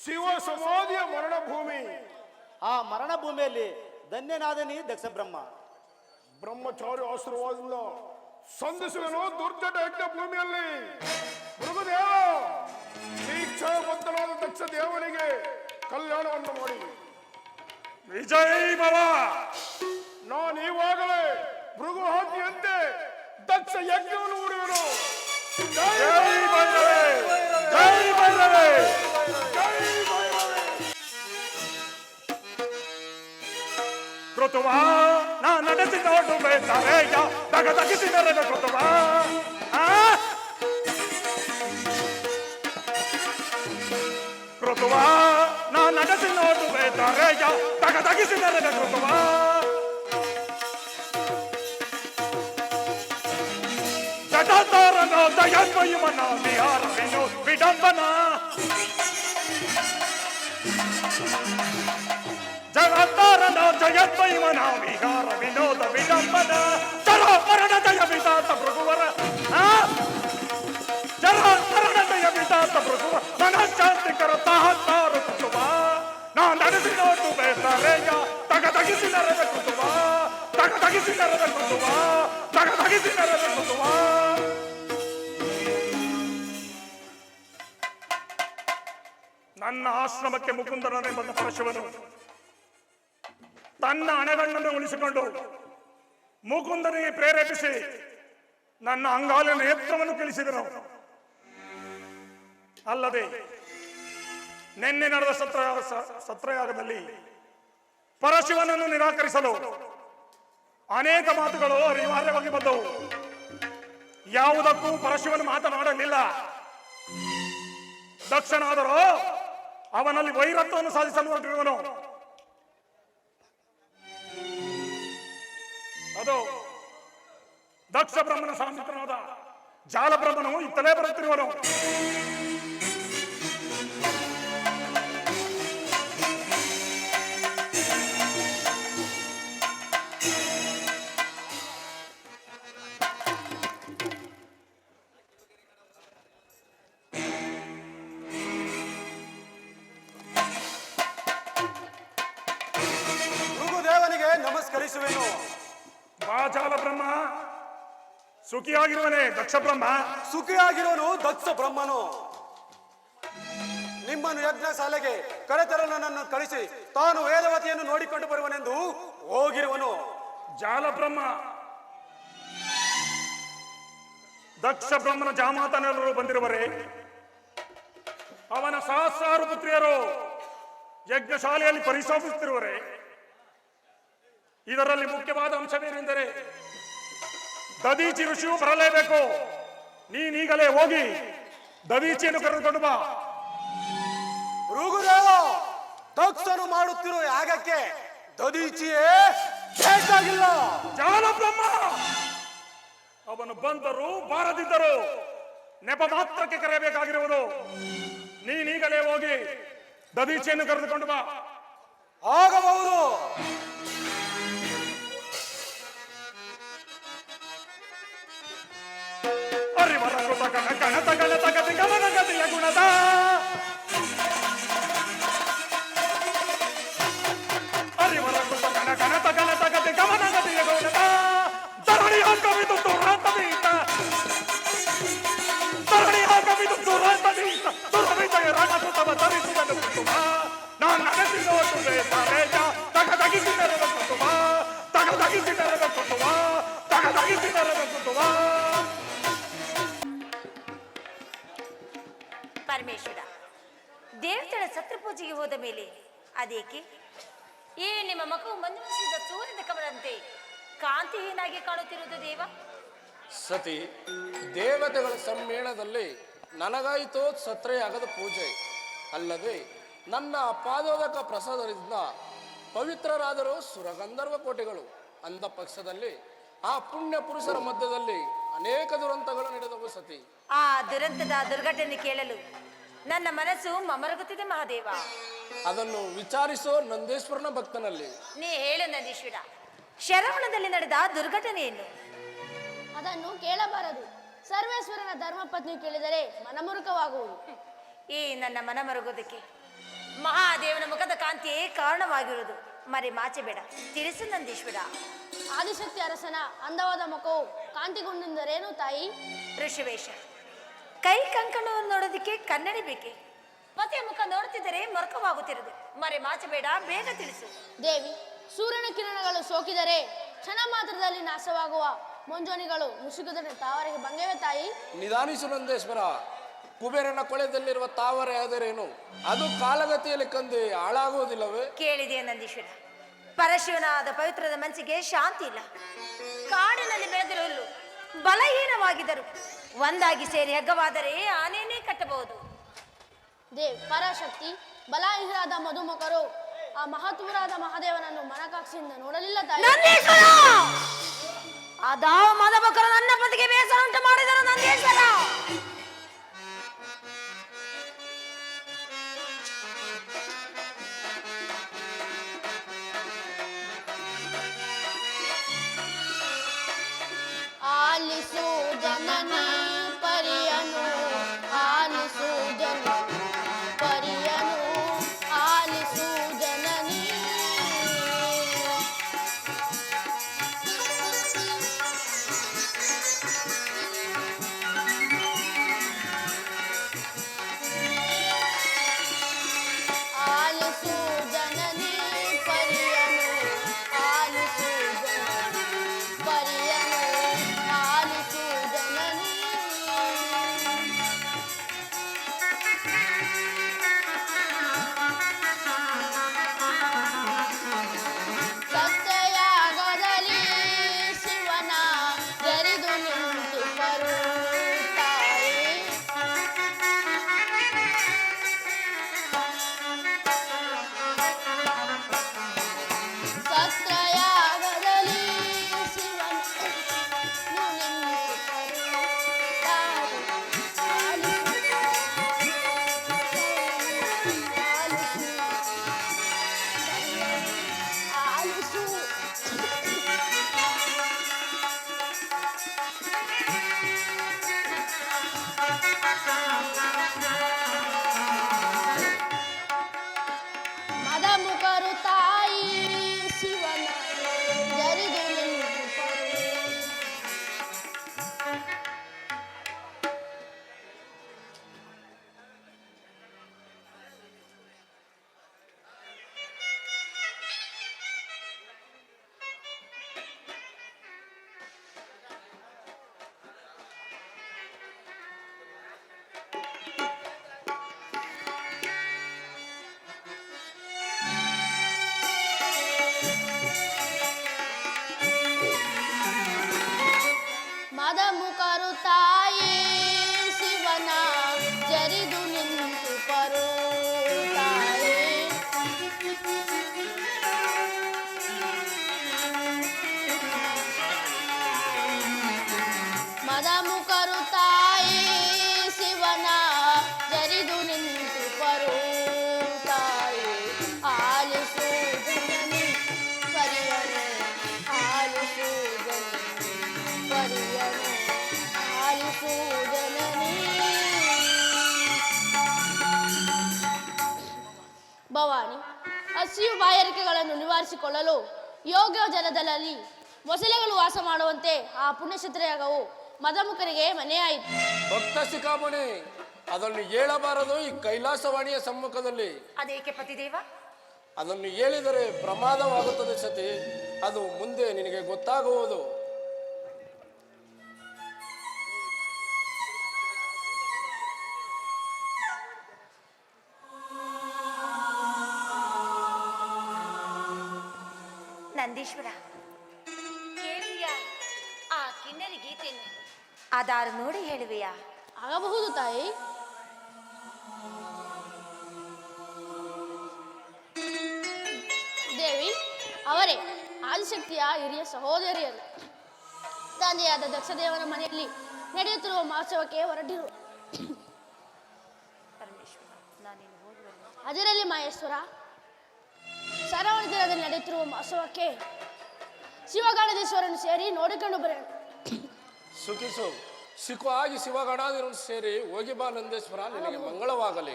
ಶಿವ ಸಮಾಧಿಯ ಮರಣಭೂಮಿ. ಆ ಮರಣ ಭೂಮಿಯಲ್ಲಿ ಧನ್ಯನಾದನಿ ದಕ್ಷ ಬ್ರಹ್ಮ. ಬ್ರಹ್ಮಚಾರಿ ಆಶೀರ್ವಾದದಿಂದ ಸಂಧಿಸುವೆನು ದುರ್ಜಟ ಯಜ್ಞ ಭೂಮಿಯಲ್ಲಿ. ಭೃಗುದೇವ ದೀಕ್ಷಾಬದ್ಧನಾದ ದಕ್ಷ ದೇವನಿಗೆ ಕಲ್ಯಾಣವನ್ನು ಮಾಡಿ. ವಿಜಯ್ ಭವ. ನಾನು ಈವಾಗಲೇ ಭೃಗು ಆಜ್ಞೆಯಂತೆ ದಕ್ಷ ಯಜ್ಞವನ್ನು ಹೂಡುವೆನು. ಜೈ ಭೈರವೇ, ಜೈ ಭೈರವೇ, ಜೈ ಭೈರವೇ. ಕೃತುವ ನಾ ನಡೆಸಿ ನೋಡು ಬೇಕಾರೆ ತಗದಗಿಸಿ ನೆರೆದ ಕೃತುವ. ಕೃತುವ ನಾ ನಡೆಸಿ ನೋಡು ಬೇಕಾರೆ ತಗದಗಿಸಿ ನೆರೆದ ಕೃತುವ. ಜಟಾತಾರನ ದಯನ್ಮಯಮನ ವಿಹಾರ ವಿಡಂಬನ. ಜಗತ್ತಾರನ ಜಯದ್ವೈಮನ ವಿಹಾರ ವಿನೋದ ವಿಡಂಬನ. ಜರಾಮರಣ ಜಯ ವಿಧಾತ ಭೃಗುವರ. ಜರಾಮರಣ ಜಯ ವಿಧಾತ ಭೃಗುವ ಮನಃಶಾಂತಿಕರ ತಾಹತ್ತಾರು ಕುಟುಂಬ. ನಾ ನಡೆಸಿ ನೋಟು ಬೇಸಾರೆಯ ತಗದಗಿಸಿ ನೆರೆದ ಕುಟುಂಬ, ತಗದಗಿಸಿ ನೆರೆದ ಕುಟುಂಬ, ತಗದಗಿಸಿ ನೆರೆದ ಕುಟುಂಬ. ನನ್ನ ಆಶ್ರಮಕ್ಕೆ ಮುಕುಂದರನೇ ಬಂದ ಪರಶಿವನು ತನ್ನ ಹಣೆಗಣ್ಣನ್ನು ಉಳಿಸಿಕೊಂಡು ಮುಕುಂದನಿಗೆ ಪ್ರೇರೇಪಿಸಿ ನನ್ನ ಅಂಗಾಲಿನ ನೇತ್ರವನ್ನು ತಿಳಿಸಿದನು. ಅಲ್ಲದೆ ನಿನ್ನೆ ನಡೆದ ಸತ್ರಯಾಗದಲ್ಲಿ ಪರಶಿವನನ್ನು ನಿರಾಕರಿಸಲು ಅನೇಕ ಮಾತುಗಳು ಅನಿವಾರ್ಯವಾಗಿ ಬಂದವು. ಯಾವುದಕ್ಕೂ ಪರಶಿವನು ಮಾತನಾಡಲಿಲ್ಲ. ದಕ್ಷನಾದರೂ ಅವನಲ್ಲಿ ವೈರತ್ವವನ್ನು ಸಾಧಿಸಲು ಹೊರಟಿರುವನು. ಅದು ದಕ್ಷ ಬ್ರಹ್ಮನ ಸಾಮಿತ್ರನಾದ ಜಾಲಬ್ರಹ್ಮನು ಇತ್ತಲೇ ಬರುತ್ತಿರುವನು. ಭೃಗುದೇವನಿಗೆ ನಮಸ್ಕರಿಸುವೆನು. ಜಾಲ ಬ್ರಹ್ಮ ಸುಖಿಯಾಗಿರುವನೇ ದಕ್ಷ ಬ್ರಹ್ಮ. ಸುಖಿಯಾಗಿರೋನು ದಕ್ಷ ಬ್ರಹ್ಮನು. ನಿಮ್ಮನ್ನು ಯಜ್ಞಶಾಲೆಗೆ ಕರೆತರಲು ನನ್ನನ್ನು ಕಳಿಸಿ ತಾನು ವೇದವತಿಯನ್ನು ನೋಡಿಕೊಂಡು ಬರುವನೆಂದು ಹೋಗಿರುವನು. ಜಾಲ ಬ್ರಹ್ಮ ದಕ್ಷ ಬ್ರಹ್ಮನ ಜಾಮಾತನೆಲ್ಲರೂ ಬಂದಿರುವರೆ. ಅವನ ಸಹಸ್ರಾರು ಪುತ್ರಿಯರು ಯಜ್ಞಶಾಲೆಯಲ್ಲಿ ಪರಿಶೋಧಿಸುತ್ತಿರುವರೆ. ಇದರಲ್ಲಿ ಮುಖ್ಯವಾದ ಅಂಶವೇನೆಂದರೆ ದದೀಚಿ ಋಷಿಯು ಬರಲೇಬೇಕು. ನೀನೀಗಲೇ ಹೋಗಿ ದದೀಚಿಯನ್ನು ಕರೆದುಕೊಂಡು ಬಾ. ಭೃಗುದೇವ, ದಕ್ಷನು ಮಾಡುತ್ತಿರುವ ಯಾಗಕ್ಕೆ ದದೀಚಿಯೇ ಬೇಕಾಗಿಲ್ಲ. ಜಾಲ ಬ್ರಹ್ಮ, ಅವನು ಬಂದರು ಬಾರದಿದ್ದರು ನೆಪ ಮಾತ್ರಕ್ಕೆ ಕರೆಯಬೇಕಾಗಿರುವುದು. ನೀನೀಗಲೇ ಹೋಗಿ ದದೀಚಿಯನ್ನು ಕರೆದುಕೊಂಡು ಬಾ. ಆಗಬಹುದು. ಅರಿವರ ಕೃತ ಕಣ ಕಣತ ಗಣತ ಗತಿ ಗಮನ ಗತಿಯ ಗುಣದ ಅರಿವರ ಕೃತ ಕಣ ಕಣತ ಗಣತ ಗತಿ ಗಮನ ಗತಿಯ ಗುಣದ ಧರಣಿಯ ಕವಿದು ದುರಂತವೀತ ಧರಣಿಯ ಕವಿದು ದುರಂತವೀತ ದುರವಿಜಯ ರಣಸುತವ ತರಿಸುವುದು ಕುಟುಂಬ ನಾನು ನಡೆಸಿದೋಟು ಬೇಸಾರೇಜ ತಗದಗಿಸಿ ನೆರೆದ ಕುಟುಂಬ ತಗದಗಿಸಿ ನೆರೆದ ಕುಟುಂಬ ತಗದಗಿಸಿ ನೆರೆದ ಕುಟುಂಬ. ಪರಮೇಶ್ವರ, ದೇವತೆಗಳ ಛತ್ರ ಪೂಜೆಗೆ ಹೋದ ಮೇಲೆ ಅದೇಕೆ ಈ ನಿಮ್ಮ ಮಗು ಮಂಜುಳಿಸಿದ ಸೂರ್ಯನ ಕಮಲಂತೆ ಕಾಂತಿಹೀನಾಗಿ ಕಾಣುತ್ತಿರುವುದು ದೇವ? ಸತಿ, ದೇವತೆಗಳ ಸಮ್ಮೇಳನದಲ್ಲಿ ನನಗಾಯಿತೋ ಸತ್ರೆಯಾಗದ ಪೂಜೆ ಅಲ್ಲದೆ ನನ್ನ ಪಾದೋದಕ ಪ್ರಸಾದದಿಂದ ಪವಿತ್ರರಾದರೂ ಸುರಗಂಧರ್ವ ಕೋಟೆಗಳು ಅಂದ ಪಕ್ಷದಲ್ಲಿ ಆ ಪುಣ್ಯ ಪುರುಷರ ಮಧ್ಯದಲ್ಲಿ ಅನೇಕ ದುರಂತಗಳು ನಡೆದವು ಸತಿ. ಆ ದುರಂತದ ದುರ್ಘಟನೆ ಕೇಳಲು ನನ್ನ ಮನಸ್ಸು ಮಮರಗುತ್ತಿದೆ ಮಹಾದೇವ. ಅದನ್ನು ವಿಚಾರಿಸೋ ನಂದೇಶ್ವರನ ಭಕ್ತನಲ್ಲಿ. ನೀ ಹೇಳು ನಂದೀಶ್ವರ, ಶರವಣದಲ್ಲಿ ನಡೆದ ದುರ್ಘಟನೆಯನ್ನು. ಅದನ್ನು ಕೇಳಬಾರದು. ಸರ್ವೇಶ್ವರನ ಧರ್ಮಪತ್ನಿ ಕೇಳಿದರೆ ಮನಮುರುಕವಾಗುವುದು. ಈ ನನ್ನ ಮನ ಮರುಗೋದಕ್ಕೆ ಮಹಾದೇವನ ಮುಖದ ಕಾಂತಿಯೇ ಕಾರಣವಾಗಿರುವುದು. ಮರೆ ಮಾಚೆ ಬೇಡ, ತಿಳಿಸು ನಂದೀಶ್ವರ. ಆದಿಶಕ್ತಿ ಅರಸನ ಅಂದವಾದ ಮುಖವು ಕಾಂತಿಗೊಂಡೆಂದರೇನು ತಾಯಿ? ಋಷಿವೇಶ, ಕೈ ಕಂಕಣವನ್ನು ನೋಡೋದಕ್ಕೆ ಕನ್ನಡಿ ಬೇಕೆ? ಪತಿಯ ಮುಖ ನೋಡುತ್ತಿದ್ದರೆ ಮರುಕವಾಗುತ್ತಿರುವುದು. ಮರೆ ಮಾಚೆ ಬೇಡ, ಬೇಗ ತಿಳಿಸು. ದೇವಿ, ಸೂರ್ಯನ ಕಿರಣಗಳು ಸೋಕಿದರೆ ಕ್ಷಣ ಮಾತ್ರದಲ್ಲಿ ನಾಶವಾಗುವ ಮುಂಜಾನೆಗಳು ಮುಸುಕಿದರೆ ತಾವರಿಗೆ ಭಂಗವೇ ತಾಯಿ? ನಿಧಾನಿಸು ನಂದೇಶ್ವರ. ಕುಬೇರನ ಕೊಳೆದಲ್ಲಿರುವ ತಾವರೆ ಆದರೇನು, ಅದು ಕಾಲಗತಿಯಲ್ಲಿ ಕಂದು ಹಾಳಾಗುವುದಿಲ್ಲವೇ? ಕೇಳಿದೆಯ ನಂದೀಶ್ವರ, ಪರಶಿವನಾದ ಪವಿತ್ರದ ಮನಸ್ಸಿಗೆ ಶಾಂತಿ ಇಲ್ಲ. ಕಾಡಿನಲ್ಲಿ ಬೆಳೆದಿರೋ ಹುಲ್ಲು ಬಲಹೀನವಾಗಿದ್ದರು ಒಂದಾಗಿ ಸೇರಿ ಹಗ್ಗವಾದರೆ ಆನೆಯನ್ನೇ ಕಟ್ಟಬಹುದು. ದೇವ್, ಪರಾಶಕ್ತಿ ಬಲಹೀನರಾದ ಮಧುಮಕರು ಆ ಮಹತ್ವರಾದ ಮಹಾದೇವನನ್ನು ಮನಕಾಕ್ಷಿಯಿಂದ ನೋಡಲಿಲ್ಲ ತಾಯಿ. ನಂದೀಶ್ವರ, ಅದಾವ ಮಧುಮಕರು ನನ್ನ ಪತಿಗೆ ಬೇಸರ ಉಂಟು ಮಾಡಿದರು. ನಂದೀಶ್ವರ, ಆಲಿಸು ಜನನಿ ಪರಿಯನು, ಆಲಿಸು ಜನನಿ ಪರಿಯನು, ಆಲಿಸು ಜನನಿ. ಮದ ಮುಖರು ತಾಯಿ ಶಿವನ ಜರಿದು ನಿಂತು ಬರುತ್ತಾಳೆ. ಮದ ಮುಖರು ತಾಯಿ ಶಿವನ ಜರಿದು ನಿಂತು ಬರುತ್ತಾಳೆ. ಆಲಿಸು ಜನನಿ ಪರಿಯನು ಆಲಿಸು ಜನನಿ ಪರಿಯನು ಆಲಿಸು ಜನನಿ. ಭವಾನಿ, ಹಸಿವು ಬಾಯಾರಿಕೆಗಳನ್ನು ನಿವಾರಿಸಿಕೊಳ್ಳಲು ಯೋಗ್ಯ ಜಲದಲ್ಲಿ ಮೊಸಳೆಗಳು ವಾಸ ಮಾಡುವಂತೆ ಆ ಪುಣ್ಯಕ್ಷೇತ್ರಯಾಗವು ಮದಮುಖರಿಗೆ ಮನೆಯಾಯಿತು. ಭಕ್ತ ಶಿಖಾಮಣಿ, ಅದನ್ನು ಹೇಳಬಾರದು ಈ ಕೈಲಾಸವಾಣಿಯ ಸಮ್ಮುಖದಲ್ಲಿ. ಅದೇಕೆ ಪತಿದೇವ? ಅದನ್ನು ಹೇಳಿದರೆ ಪ್ರಮಾದವಾಗುತ್ತದೆ ಸತಿ. ಅದು ಮುಂದೆ ನಿನಗೆ ಗೊತ್ತಾಗುವುದು. ನಂದೀಶ್ವರ, ಕೇಳಿಯಾ ಆ ಕಿನ್ನರಿ ಗೀತೆಯನ್ನು? ಅದಾರು ನೋಡಿ ಹೇಳುವೆಯಾ? ಆಗಬಹುದು ತಾಯಿ. ದೇವಿ, ಅವರೇ ಆದಿಶಕ್ತಿಯ ಹಿರಿಯ ಸಹೋದರಿಯರು. ತಂದೆಯಾದ ದಕ್ಷದೇವನ ಮನೆಯಲ್ಲಿ ನಡೆಯುತ್ತಿರುವ ಮಹೋತ್ಸವಕ್ಕೆ ಹೊರಟಿರುವ ಪರಮೇಶ್ವರ, ನಾನೇನು ಹೋಗುವಲ್ಲ. ಅದರಲ್ಲಿ ಮಹೇಶ್ವರ, ಸರವಣದಲ್ಲಿ ನಡೆಯುತ್ತಿರುವ ಮಹೋತ್ಸವಕ್ಕೆ ಶಿವಗಣೇಶ್ವರನ್ನು ಸೇರಿ ನೋಡಿಕೊಂಡು ಬರೋಣ. ಸುಖಿಸು, ಸಿಖವಾಗಿ ಶಿವಗಣಾದಿರನ್ನು ಸೇರಿ ಹೋಗಿ ಬಾ ನಂದೇಶ್ವರ, ನಿನಗೆ ಮಂಗಳವಾಗಲಿ.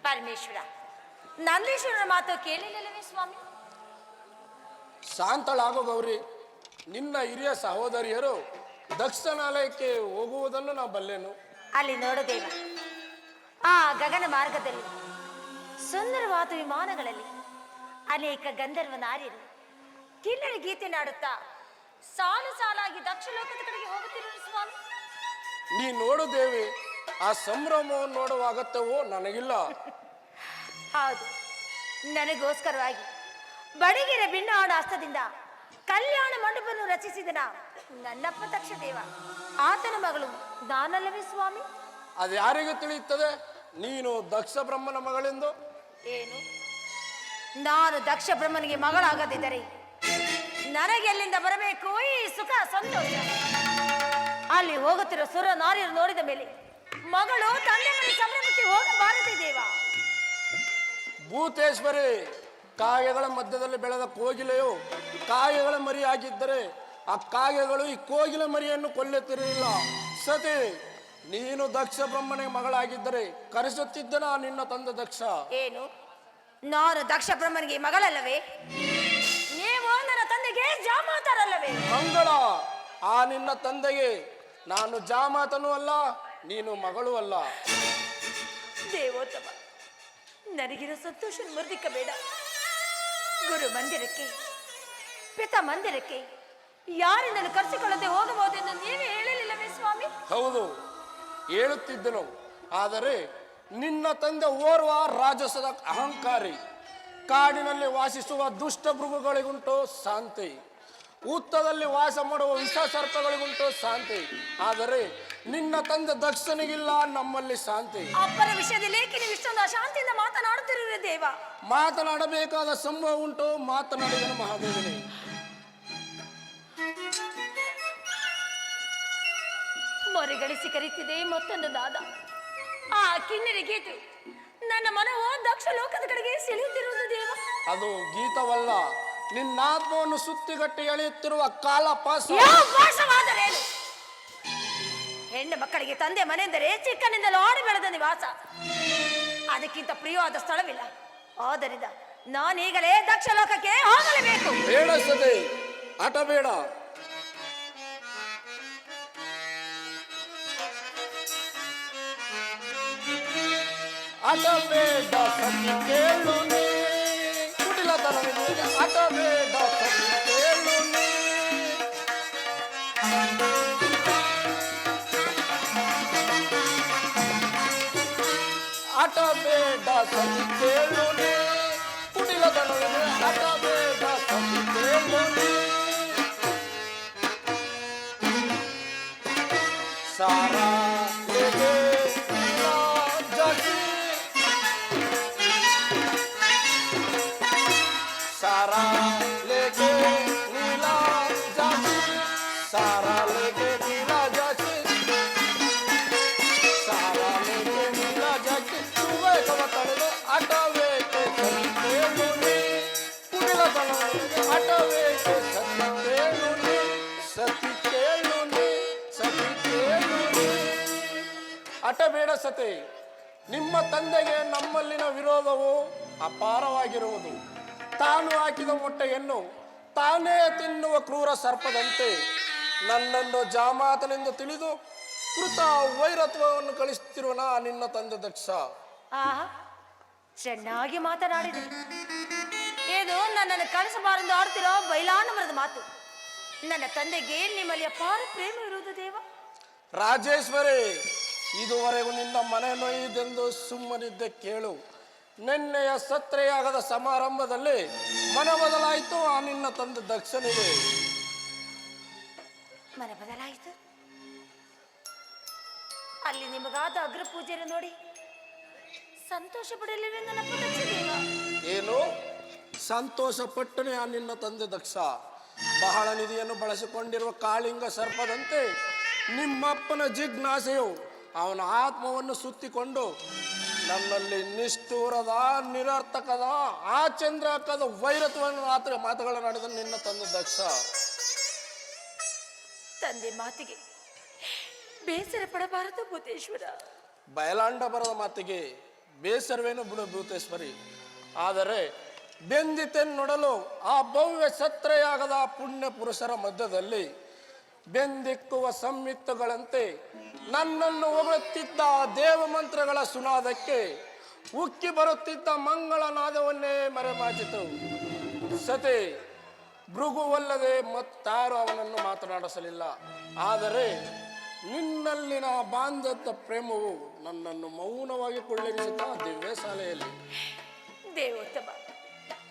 ಪರಮೇಶ್ವರ, ನಂದೀಶ್ವರನ ಮಾತು ಕೇಳಿಲ್ಲವೇ ಸ್ವಾಮಿ? ಶಾಂತಳಾಗೋ ಗೌರಿ. ನಿನ್ನ ಹಿರಿಯ ಸಹೋದರಿಯರು ದಕ್ಷಿಣಾಲಯಕ್ಕೆ ಹೋಗುವುದನ್ನು ನಾ ಬಲ್ಲೆನು. ಅಲ್ಲಿ ನೋಡು ದೇವ, ಆ ಗಗನ ಮಾರ್ಗದಲ್ಲಿ ಸುಂದರವಾದ ವಿಮಾನಗಳಲ್ಲಿ ಅನೇಕ ಗಂಧರ್ವ ನಾರಿಯರು ಕಿನ್ನರಿ ಗೀತೆ ನಾಡುತ್ತಾ ಸಾಲು ಸಾಲಾಗಿ ದಕ್ಷಿಣ ಲೋಕದ ಕಡೆಗೆ ಹೋಗುತ್ತಿರುವ ಸ್ವಾಮಿ. ನೀ ನೋಡು ದೇವಿ, ಆ ಸಂಭ್ರಮವನ್ನು ನೋಡುವ ಅಗತ್ಯವೋ ನನಗಿಲ್ಲ. ಹೌದು, ನನಗೋಸ್ಕರವಾಗಿ ಬಡಿಗೆರೆ ಬಿನ್ನಾಡ ಹಸ್ತದಿಂದ ಕಲ್ಯಾಣ ಮಂಟಪವನ್ನು ರಚಿಸಿದನ ನನ್ನಪ್ಪ ದಕ್ಷದೇವ, ಆತನ ಮಗಳು ನಾನಲ್ಲವೇ ಸ್ವಾಮಿ? ಅದು ಯಾರಿಗೆ ತಿಳಿಯುತ್ತದೆ ನೀನು ದಕ್ಷ ಬ್ರಹ್ಮನ ಮಗಳೆಂದು? ಏನು, ನಾನು ದಕ್ಷ ಬ್ರಹ್ಮನಿಗೆ ಮಗಳಾಗದಿದ್ದರೆ ನನಗೆ ಎಲ್ಲಿಂದ ಬರಬೇಕು ಈ ಸುಖ ಸಂತೋಷ? ಅಲ್ಲಿ ಹೋಗುತ್ತಿರೋ ಸುರ ನಾರಿಯರು ನೋಡಿದ ಮೇಲೆ ಮಗಳು ತಂದೆ ಮನೆ ಸಂಭ್ರಮಕ್ಕೆ ಹೋಗಬಾರದೆ ದೇವ. ಭೂತೇಶ್ವರಿ, ಕಾಗೆಗಳ ಮಧ್ಯದಲ್ಲಿ ಬೆಳೆದ ಕೋಗಿಲೆಯು ಕಾಗೆಗಳ ಮರಿ ಆಗಿದ್ದರೆ ಆ ಕಾಗೆಗಳು ಈ ಕೋಗಿಲೆ ಮರಿಯನ್ನು ಕೊಲ್ಲುತ್ತಿರಲಿಲ್ಲ. ಸತಿ, ನೀನು ದಕ್ಷ ಬ್ರಹ್ಮನಿಗೆ ಮಗಳಾಗಿದ್ದರೆ ಕರೆಸುತ್ತಿದ್ದನ ನಿನ್ನ ತಂದೆ ದಕ್ಷ. ಏನು, ನಾನು ದಕ್ಷ ಬ್ರಹ್ಮನಿಗೆ ಮಗಳಲ್ಲವೇ? ನೀವು ನನ್ನ ತಂದೆಗೆ ಜಾಮಾತರಲ್ಲವೇ? ಮಂಗಳ, ಆ ನಿನ್ನ ತಂದೆಗೆ ನಾನು ಜಾಮಾತನೂ ಅಲ್ಲ, ನೀನು ಮಗಳೂ ಅಲ್ಲ. ದೇವೋತ್ತಮ, ನನಗಿರೋ ಸಂತೋಷ ಮುರಿದಿಕ್ಕಬೇಡ. ಗುರು ಮಂದಿರಕ್ಕೆ, ಪಿತ ಮಂದಿರಕ್ಕೆ ಯಾರಿಂದಲೂ ಕರೆಸಿಕೊಳ್ಳದೆ ಹೋಗಬಹುದೆಂದು ನೀವೇ ಹೇಳಲಿಲ್ಲವೇ ಸ್ವಾಮಿ? ಹೌದು, ಹೇಳುತ್ತಿದ್ದನು. ಆದರೆ ನಿನ್ನ ತಂದೆ ಓರ್ವ ರಾಜಸದ ಅಹಂಕಾರಿ. ಕಾಡಿನಲ್ಲಿ ವಾಸಿಸುವ ದುಷ್ಟ ಮೃಗಗಳಿಗುಂಟು ಶಾಂತಿ, ಉತ್ತದಲ್ಲಿ ವಾಸ ಮಾಡುವ ವಿಷ ಸರ್ಪಗಳಿಗುಂಟು ಶಾಂತಿ. ಆದರೆ ನಿನ್ನ ತಂದೆ ದಕ್ಷನಿಗಿಲ್ಲ ನಮ್ಮಲ್ಲಿ ಶಾಂತಿ. ಅಪ್ಪರ ವಿಷಯದಲ್ಲಿ ನೀವು ಇಷ್ಟೊಂದು ಅಶಾಂತಿಯಿಂದ ಮಾತನಾಡುತ್ತಿರುವೆ ದೇವ. ಮಾತನಾಡಬೇಕಾದ ಸಂಭವ ಉಂಟು, ಮಾತನಾಡಿದನು ಮಹಾದೇವನೇ. ಮೊರೆಗಳಿಸಿ ಕರೀತಿದೆ ಮತ್ತೊಂದು ನಾದ. ಆ ಕಿನ್ನರಿ ಗೀತೆ ನನ್ನ ಮನವು ದಕ್ಷ ಲೋಕದ ಕಡೆಗೆ ಸೆಳೆಯುತ್ತಿರುವುದು ದೇವ. ಅದು ಗೀತವಲ್ಲ, ನಿನ್ನಾತ್ಮವನ್ನು ಸುತ್ತಿಗಟ್ಟಿ ಎಳೆಯುತ್ತಿರುವ ಕಾಲಪಾಸ. ಯಾವ ಪಾಶವಾದರೇನು? ಹೆಣ್ಣು ಮಕ್ಕಳಿಗೆ ತಂದೆ ಮನೆಂದರೆ ಚಿಕ್ಕನಿಂದಲೂ ಆಡಿ ಬೆಳೆದ ನಿವಾಸ. ಅದಕ್ಕಿಂತ ಪ್ರಿಯವಾದ ಸ್ಥಳವಿಲ್ಲ. ಆದ್ದರಿಂದ ನಾನೀಗಲೇ ದಕ್ಷ ಲೋಕಕ್ಕೆ ಹೋಗಲೇಬೇಕು. ಬೇಡ ಸದೆ, ಆಟ ಬೇಡ. ಆಟ ಬೇಡ ಸತಿ ಕೇಳು ನೀ, ಕುಟಿಲತನವಿದೆ. ಆಟ ಬೇಡ ಸತಿ ಕೇಳು ನೀ. ಆಟ ಬೇಡ ಸತಿ ಕೇಳು ನೀ, ಕುಟಿಲ ಕುಟಿಲತನವಿದೆ ಹಠವೇಗ ಸತಿ ಕೇಳು ನೀ. ಸಾರಾ ಲೇಗೆ ನೀಲಾ ಜಾಕಿ सारा लेके नीला जाची सारा लेके नीला जाची सारा लेके नीला जाची सुबह कब तड़ो अटवे के सत्ते लूनी कुड़िला तलवार अटवे के सत्ते लूनी सती के लूनी सती के लूनी ಅಟಬೇಡ ಸತೆ. ನಿಮ್ಮ ತಂದೆಗೆ ನಮ್ಮಲ್ಲಿನ ವಿರೋಧವು ಅಪಾರವಾಗಿರುವುದು. ತಾನು ಹಾಕಿದ ಮೊಟ್ಟೆಯನ್ನು ತಾನೇ ತಿನ್ನುವ ಕ್ರೂರ ಸರ್ಪದಂತೆ ನನ್ನನ್ನು ಜಾಮಾತನೆಂದು ತಿಳಿದು ಕೃತ ವೈರತ್ವವನ್ನು ಕಳಿಸುತ್ತಿರುವ ನಿನ್ನ ತಂದೆ ದಕ್ಷ. ಆಹಾ, ಚೆನ್ನಾಗಿ ಮಾತನಾಡಿದೆ. ಇದು ನನ್ನನ್ನು ಕಳಿಸಬಾರೆಂದು ಆಡ್ತಿರೋ ಬೈಲಾನವರದ ಮಾತು. ನನ್ನ ತಂದೆಗೆ ನಿಮ್ಮಲ್ಲಿ ಅಪಾರ ಪ್ರೇಮ ಇರುವುದು ದೇವ. ರಾಜೇಶ್ವರಿ, ಇದುವರೆಗೂ ನಿನ್ನ ಮನೆ ನೋಯಿದೆಂದು ಸುಮ್ಮನಿದ್ದೆ ಕೇಳು. ನಿನ್ನೆಯ ಸತ್ರೆಯಾಗದ ಸಮಾರಂಭದಲ್ಲಿ ಮನ ಬದಲಾಯಿತು ಆ ನಿನ್ನ ತಂದೆ ದಕ್ಷನಿಗೆ. ಮನ ಬದಲಾಯಿತು. ಅಲ್ಲಿ ನಿಮಗಾದ ಅಗ್ರ ಪೂಜೆಯನ್ನು ನೋಡಿ ಸಂತೋಷ ಪಡಲಿವೆ ನನ್ನ ದಕ್ಷ ದೇವ. ಏನು ಸಂತೋಷ ಪಟ್ಟನೆ ಆ ನಿನ್ನ ತಂದೆ ದಕ್ಷ? ಬಹಳ ನಿಧಿಯನ್ನು ಬಳಸಿಕೊಂಡಿರುವ ಕಾಳಿಂಗ ಸರ್ಪದಂತೆ ನಿಮ್ಮಪ್ಪನ ಜಿಜ್ಞಾಸೆಯು ಅವನ ಆತ್ಮವನ್ನು ಸುತ್ತಿಕೊಂಡು ನನ್ನಲ್ಲಿ ನಿಷ್ಠೂರದ ನಿರರ್ಥಕದ ಆ ಚಂದ್ರಕದ ವೈರತ್ವವನ್ನು ಮಾತುಗಳನ್ನಾಡಿದ ನಿನ್ನ ತಂದೆ ದಕ್ಷ. ತಂದೆ ಮಾತಿಗೆ ಬೇಸರ ಪಡಬಾರದು ಭೂತೇಶ್ವರ. ಬಯಲಾಂಡ ಬರದ ಮಾತಿಗೆ ಬೇಸರವೇನು ಬಿಡು ಭೂತೇಶ್ವರಿ. ಆದರೆ ಬೆಂದಿತೆನ್ನೊಡಲು ಆ ಭವ್ಯ ಸತ್ರೆಯಾಗದ ಪುಣ್ಯ ಪುರುಷರ ಮಧ್ಯದಲ್ಲಿ ಬೆಂದಿಕ್ಕುವ ಸಂಯುಕ್ತಗಳಂತೆ ನನ್ನನ್ನು ಹೊಗಳುತ್ತಿದ್ದ ದೇವ ಮಂತ್ರಗಳ ಸುನಾದಕ್ಕೆ ಉಕ್ಕಿ ಬರುತ್ತಿದ್ದ ಮಂಗಳನಾದವನ್ನೇ ಮರೆಮಾಚಿತು. ಸತೆ ಭೃಗುವಲ್ಲದೆ ಮತ್ತಾರು ಅವನನ್ನು ಮಾತನಾಡಿಸಲಿಲ್ಲ. ಆದರೆ ನಿನ್ನಲ್ಲಿನ ಬಾಂಧದ ಪ್ರೇಮವು ನನ್ನನ್ನು ಮೌನವಾಗಿ ಕೊಳ್ಳಿರಿಸುತ್ತಾ ದಿವ್ಯ ಶಾಲೆಯಲ್ಲಿ. ದೇವೋತ್ತಮ,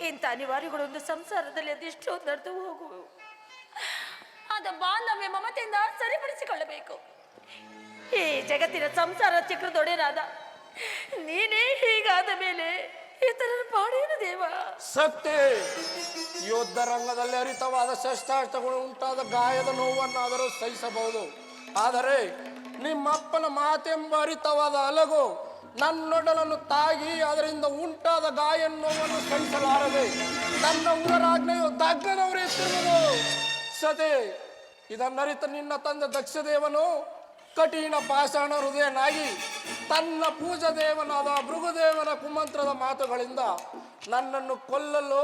ಇಂಥ ಅನಿವಾರ್ಯಗಳೊಂದು ಸಂಸಾರದಲ್ಲಿ ಅದೆಷ್ಟೋ ನಡೆದು ಹೋಗುವು. ಆದ ಬಾಂಧವ್ಯ ಮಮತೆಯಿಂದ ಸರಿಪಡಿಸಿಕೊಳ್ಳಬೇಕು. ಈ ಜಗತ್ತಿನ ಸಂಸಾರ ಚಕ್ರದೊಡೆಯನಾದ ನೀನೇ ಹೀಗಾದ ಮೇಲೆ ಇತರರ ಪಾಡೇನು ದೇವ? ಸತ್ಯ ಯುದ್ಧ ರಂಗದಲ್ಲಿ ಹರಿತವಾದ ಶಸ್ತ್ರಾಸ್ತ್ರಗಳು ಉಂಟಾದ ಗಾಯದ ನೋವನ್ನಾದರೂ ಸಹಿಸಬಹುದು. ಆದರೆ ನಿಮ್ಮಪ್ಪನ ಮಾತೆಂಬ ಹರಿತವಾದ ಅಲಗು ನನ್ನೊಡಲನ್ನು ತಾಗಿ ಅದರಿಂದ ಉಂಟಾದ ಗಾಯ ನೋವನ್ನು ಸಹಿಸಲಾರದೆ ನನ್ನ ಉರರಾಜ್ಞೆಯು ದಗ್ಗನವರೆತ್ತಿರುವುದು. ಸತೆ ಇದನ್ನರಿತ ನಿನ್ನ ತಂದೆ ದಕ್ಷದೇವನು ಕಠಿಣ ಪಾಷಾಣ ಹೃದಯನಾಗಿ ತನ್ನ ಪೂಜಾ ದೇವನಾದ ಭೃಗುದೇವನ ಕುಮಂತ್ರದ ಮಾತುಗಳಿಂದ ನನ್ನನ್ನು ಕೊಲ್ಲಲು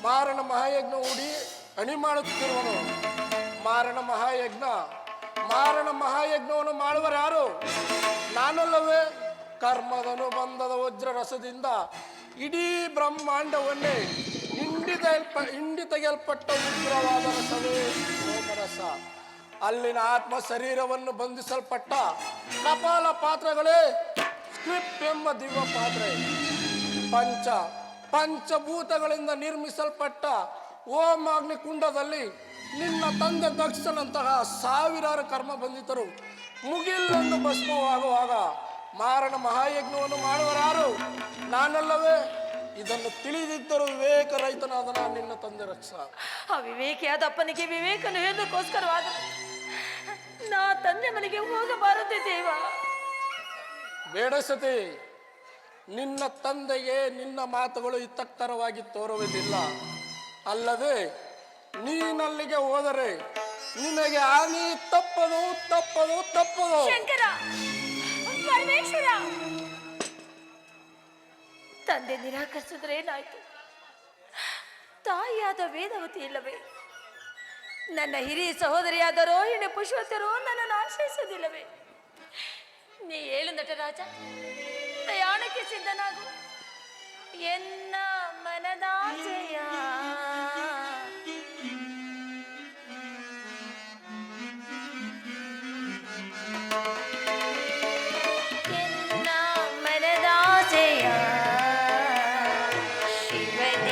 ಮಾರಣ ಮಹಾಯಜ್ಞ ಹೂಡಿ ಅಣಿ ಮಾಡುತ್ತಿರುವನು. ಮಾರಣ ಮಹಾಯಜ್ಞವನ್ನು ಮಾಡುವರಾರು? ನಾನಲ್ಲವೇ? ಕರ್ಮದನು ಬಂಧದ ವಜ್ರ ರಸದಿಂದ ಇಡೀ ಬ್ರಹ್ಮಾಂಡವನ್ನೇ ಹಿಂಡಿ ತೆಗೆಯಲ್ಪಟ್ಟ ಉಗ್ರವಾದ ರಸವೇ ಸೋಮರಸ. ಅಲ್ಲಿನ ಆತ್ಮ ಶರೀರವನ್ನು ಬಂಧಿಸಲ್ಪಟ್ಟ ಕಪಾಲ ಪಾತ್ರಗಳೇ ಸ್ಕ್ರಿಪ್ಟ್ ಎಂಬ ದಿವ್ಯ ಪಾತ್ರೆ. ಪಂಚಭೂತಗಳಿಂದ ನಿರ್ಮಿಸಲ್ಪಟ್ಟ ಓಮಾಗ್ನಿ ಕುಂಡದಲ್ಲಿ ನಿನ್ನ ತಂದೆ ದಕ್ಷನಂತಹ ಸಾವಿರಾರು ಕರ್ಮ ಬಂಧಿತರು ಮುಗಿಲೆಂದು ಭಸ್ಮವಾಗುವಾಗ ಮಾರಣ ಮಹಾಯಜ್ಞವನ್ನು ಮಾಡುವರಾರು? ನಾನಲ್ಲವೇ? ಇದನ್ನು ತಿಳಿದಿದ್ದರೂ ವಿವೇಕ ರೈತನಾದ ನಾನು ನಿನ್ನ ತಂದೆ ರಕ್ಷ. ಆ ವಿವೇಕಿಯಾದ ಅಪ್ಪನಿಗೆ ವಿವೇಕನು ಏನಕ್ಕೋಸ್ಕರವಾದರೆ ನಾ ತಂದೆ ಮನೆಗೆ ಹೋಗಬಾರದೆ ದೇವ. ಬೇಡ ಸತಿ, ನಿನ್ನ ತಂದೆಗೆ ನಿನ್ನ ಮಾತುಗಳು ಹಿತಕರವಾಗಿ ತೋರುವುದಿಲ್ಲ. ಅಲ್ಲದೆ ನೀನಲ್ಲಿಗೆ ಹೋದರೆ ನಿನಗೆ ಹಾನಿ ತಪ್ಪದು ತಪ್ಪದು ತಪ್ಪದು. ಶಂಕರ, ಪರಮೇಶ್ವರ, ತಂದೆ ನಿರಾಕರಿಸಿದ್ರೆ ಏನಾಯ್ತು? ತಾಯಿಯಾದ ವೇದವತಿ ಇಲ್ಲವೇ? ನನ್ನ ಹಿರಿಯ ಸಹೋದರಿಯಾದ ರೋಹಿಣಿ ಪುಷ್ಪತರು ನನ್ನನ್ನು ಆಶ್ರಯಿಸುವುದಿಲ್ಲವೇ? ನೀ ಹೇಳು ನಟರಾಜ, ಪ್ರಯಾಣಕ್ಕೆ ಸಿದ್ಧನಾಗು. ಎನ್ನ ಮನದಾಸೆಯ ಶಿವನೇ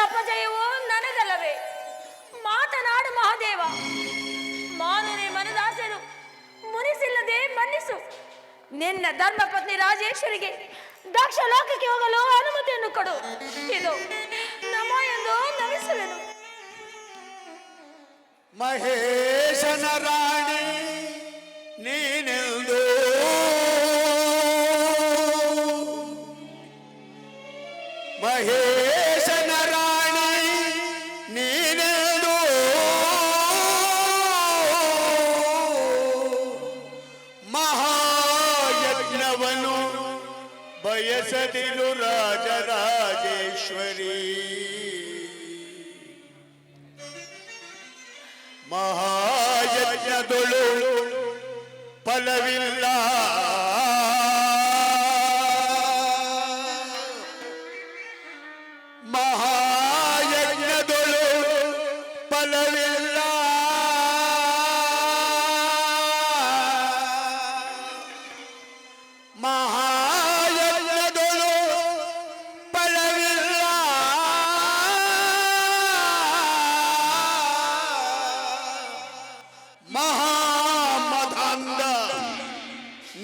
ಅಪಜಯವು ನನಗಲ್ಲವೇ? ಮಾತನಾಡು ಮಹಾದೇವ. ಮಾನವನೇ ಮನದಾಸೆನು ಮುನಿಸಿಲ್ಲದೆ ಮನ್ನಿಸು. ನಿನ್ನ ಧರ್ಮ ಪತ್ನಿ ರಾಜೇಶ್ವರಿಗೆ ದಕ್ಷ ಲೋಕಕ್ಕೆ ಹೋಗಲು ಅನುಮತಿಯನ್ನು ಕೊಡು. ಇದು ನಮ ಎಂದು ನಮಿಸುವೆನು. ಮಹೇಶನ ರಾಣಿ ನೀನೆಂದು ಮಹೇಶನ ರಾಣಿ ನೀನೆಂದು ಮಹಾಯಜ್ಞವನು ಬಯಸದಿರು ರಾಜರಾಜೇಶ್ವರಿ. ಮಹಾಯಜ್ಞದೊಳು ಫಲವಿಲ್ಲ, ಮಹಾಯಜ್ಞದೊಳು ಫಲವಿಲ್ಲ, ಮಹಾಯಜ್ಞದೊಳು ಫಲವಿಲ್ಲ. ಮಹಾಮದಾಂಧ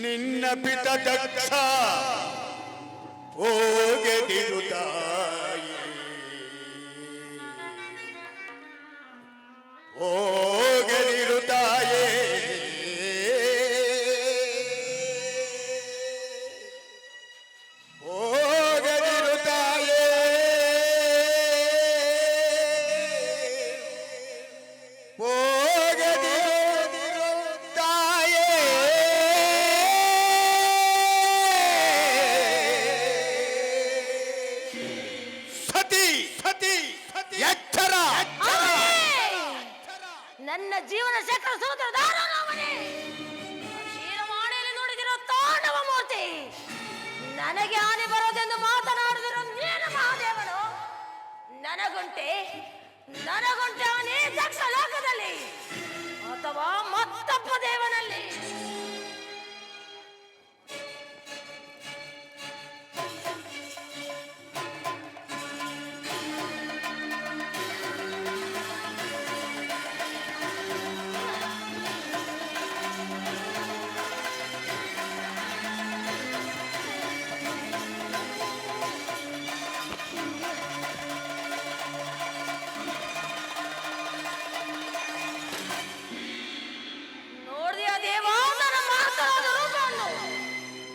ನಿನ್ನ ಪಿತ ದಕ್ಷ ಹೋಗದಿರು ತಾಯಿ, ಹೋಗದಿರು ತಾಯೇ, ಹೋಗದಿರು ತಾಯೇ, ಹೋಗದಿರು ತಾಯೇ. ಸತಿ ಸತಿ ಎಚ್ಚರ, ನನ್ನ ಜೀವನ ಚಕ್ರ ಸೂತ್ರಧಾರನವನೇ, ಕ್ಷೀರವಾಣಿಯಲ್ಲಿ ನೋಡಿದಿರೋ ತಾಂಡವ ಮೂರ್ತಿ, ನನಗೆ ಹಾನಿ ಬರೋದೆಂದು ಮಾತನಾಡಿದಿರೋ ನೀನು ಮಹಾದೇವನು. ನನಗುಂಟೆ ಅವನೇ ದಕ್ಷ ಲೋಕದಲ್ಲಿ ಅಥವಾ ಮತ್ತೊಬ್ಬ ದೇವನಲ್ಲಿ.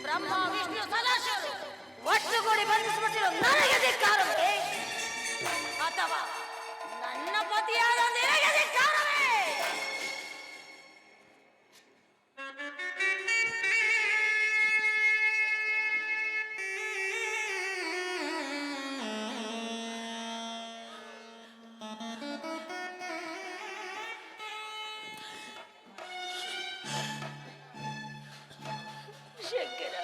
ಬ್ರಹ್ಮ ವಿಷ್ಣು ಸದಾಶಿವರು ಒಟ್ಟುಗೂಡಿ ಬಂಧಿಸಿಬಿಟ್ಟಿರೋ ನನಗೆ ಧಿಕ್ಕಾರವೇ ಅಥವಾ ನನ್ನ ಪತಿಯಾದ ನಿನಗೆ ಧಿಕ್ಕಾರವೇ? ಶಂಕರ,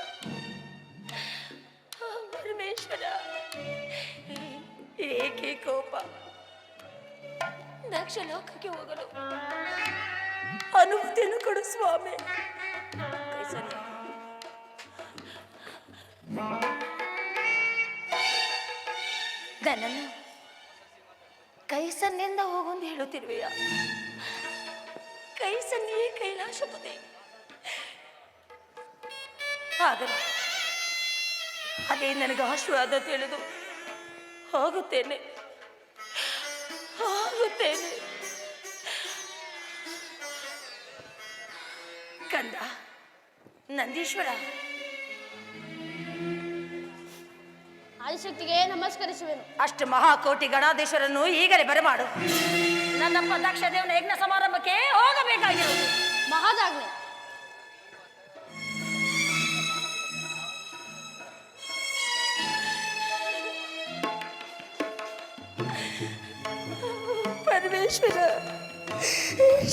ಪರಮೇಶ್ವರ, ಏಕೆ ಕೋಪ? ದಕ್ಷ ಲೋಕಕ್ಕೆ ಹೋಗಲು ಅನುಮತಿಯನ್ನು ಕೊಡು ಸ್ವಾಮಿ. ನನ್ನನ್ನು ಕೈಸನ್ನಿಂದ ಹೋಗೊಂದು ಹೇಳುತ್ತಿರುವೆಯ? ಕೈಸನ್ನಿಯೇ ಕೈಲಾಸಪತಿ. ಆದರೆ ಅದೇ ನನಗೆ ಆಶೀರ್ವಾದ ತಿಳಿದು ಹೋಗುತ್ತೇನೆ. ಕಂದ ನಂದೀಶ್ವರ, ಆದಿಶಕ್ತಿಗೆ ನಮಸ್ಕರಿಸುವೆನು. ಅಷ್ಟು ಮಹಾಕೋಟಿ ಗಣಾಧೀಶರನ್ನು ಈಗಲೇ ಬರಮಾಡು. ನನ್ನಪ್ಪ ದಕ್ಷ ದೇವನ ಯಜ್ಞ ಸಮಾರಂಭಕ್ಕೆ ಹೋಗಬೇಕಾಗಿರುವುದು. ಮಹಾದಾಜ್ಞೆ. ಪರಮೇಶ್ವರ,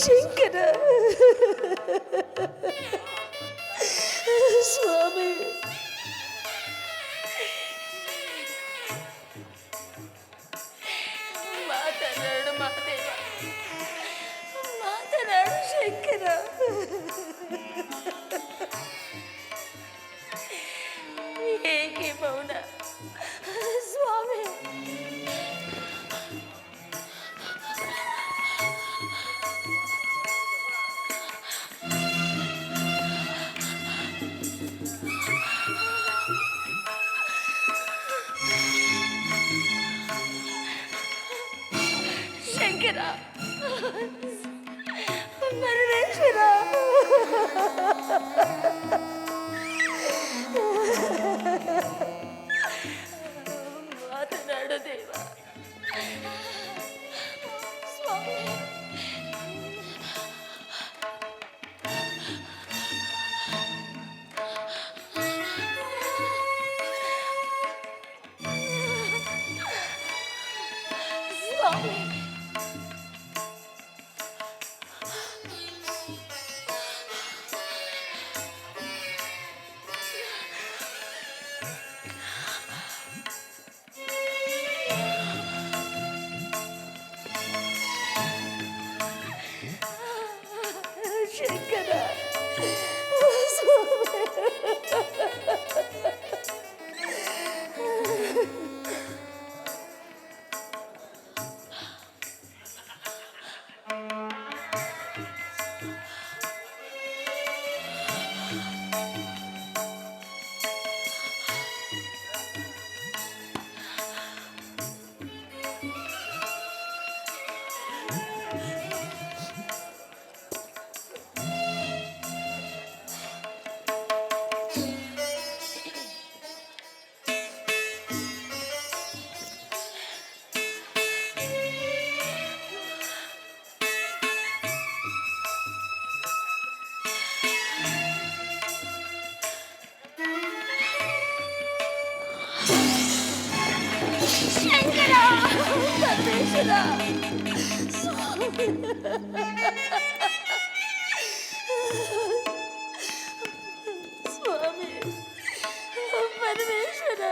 ಶಂಕರ, ಸ್ವಾಮಿ, ಮಾತನಾಡು ಮಹಾದೇವ, ಮಾತನಾಡು ಶಂಕರ. ಏಕೆ ಮೌನ ಸ್ವಾಮಿ? ಶಂಕರ ಪರಮೇಶ್ವರ ಮಾತನಾಡು ದೇವ. ಸ್ವಾಮಿ ಸ್ವಾಮಿ ಶಂಕರ ಶಂಕರ ಪರಮೇಶ್ವರ ಸ್ವಾಮಿ ಸ್ವಾಮಿ ಪರಮೇಶ್ವರ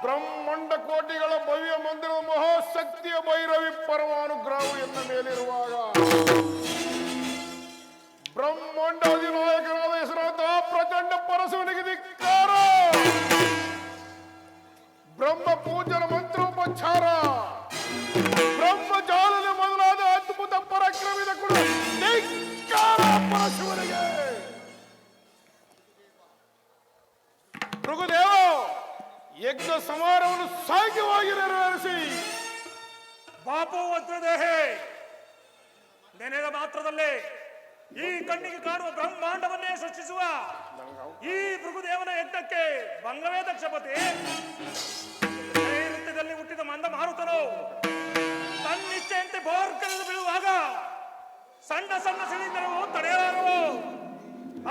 ಬ್ರಹ್ಮಾಂಡ ಕೋಟಿಗಳ ಭವ್ಯ ಮಂದಿರದ ಮಹಾಶಕ್ತಿಯ ಭೈರವಿ ಪರಮಾನುಗ್ರಹವು ಎನ್ನ ಮೇಲಿರುವಾಗ ಬ್ರಹ್ಮಾಂಡ ಅಧಿನಾಯಕನಾದ ಹೆಸರಾದ ಪ್ರಚಂಡ ಪರಶುವನಿಗೆ ಧಿಕ್ಕಾರ. ಬ್ರಹ್ಮ ಪೂಜನ ಮಂತ್ರೋಪಚಾರ, ಬ್ರಹ್ಮಜಾಲದ ಮೊದಲಾದ ಅದ್ಭುತ ಪರಾಕ್ರಮದ ಕೂಡ ಧಿಕ್ಕಾರ ಪರಶುವನಿಗೆ. ಭೃಗುದೇವ ಯಜ್ಞ ಸಮಾರಂಭವನ್ನು ಸಾಧ್ಯವಾಗಿ ನೆರವೇರಿಸಿ. ಬಾಪು ವಜ್ರದೇಹೆ ನೆನೆದ ಮಾತ್ರದಲ್ಲೇ ಈ ಕಣ್ಣಿಗೆ ಕಾಣುವ ಬ್ರಹ್ಮಾಂಡವನ್ನೇ ಸೃಷ್ಟಿಸುವ ಈ ಭೃಗುದೇವನ ಯಜ್ಞಕ್ಕೆ ಭಂಗವೇ ದಕ್ಷಪತಿ. ನೈಋತ್ಯದಲ್ಲಿ ಹುಟ್ಟಿದ ಮಂದ ಮಾರುತನು ತನ್ನಿಚ್ಛೆಯಂತೆ ಬೋರ್ಕರೆದು ಬೀಳುವಾಗ ಸಣ್ಣ ಸಣ್ಣ ಸಿಳಿಂದರವು ತಡೆಯಲಾರವು.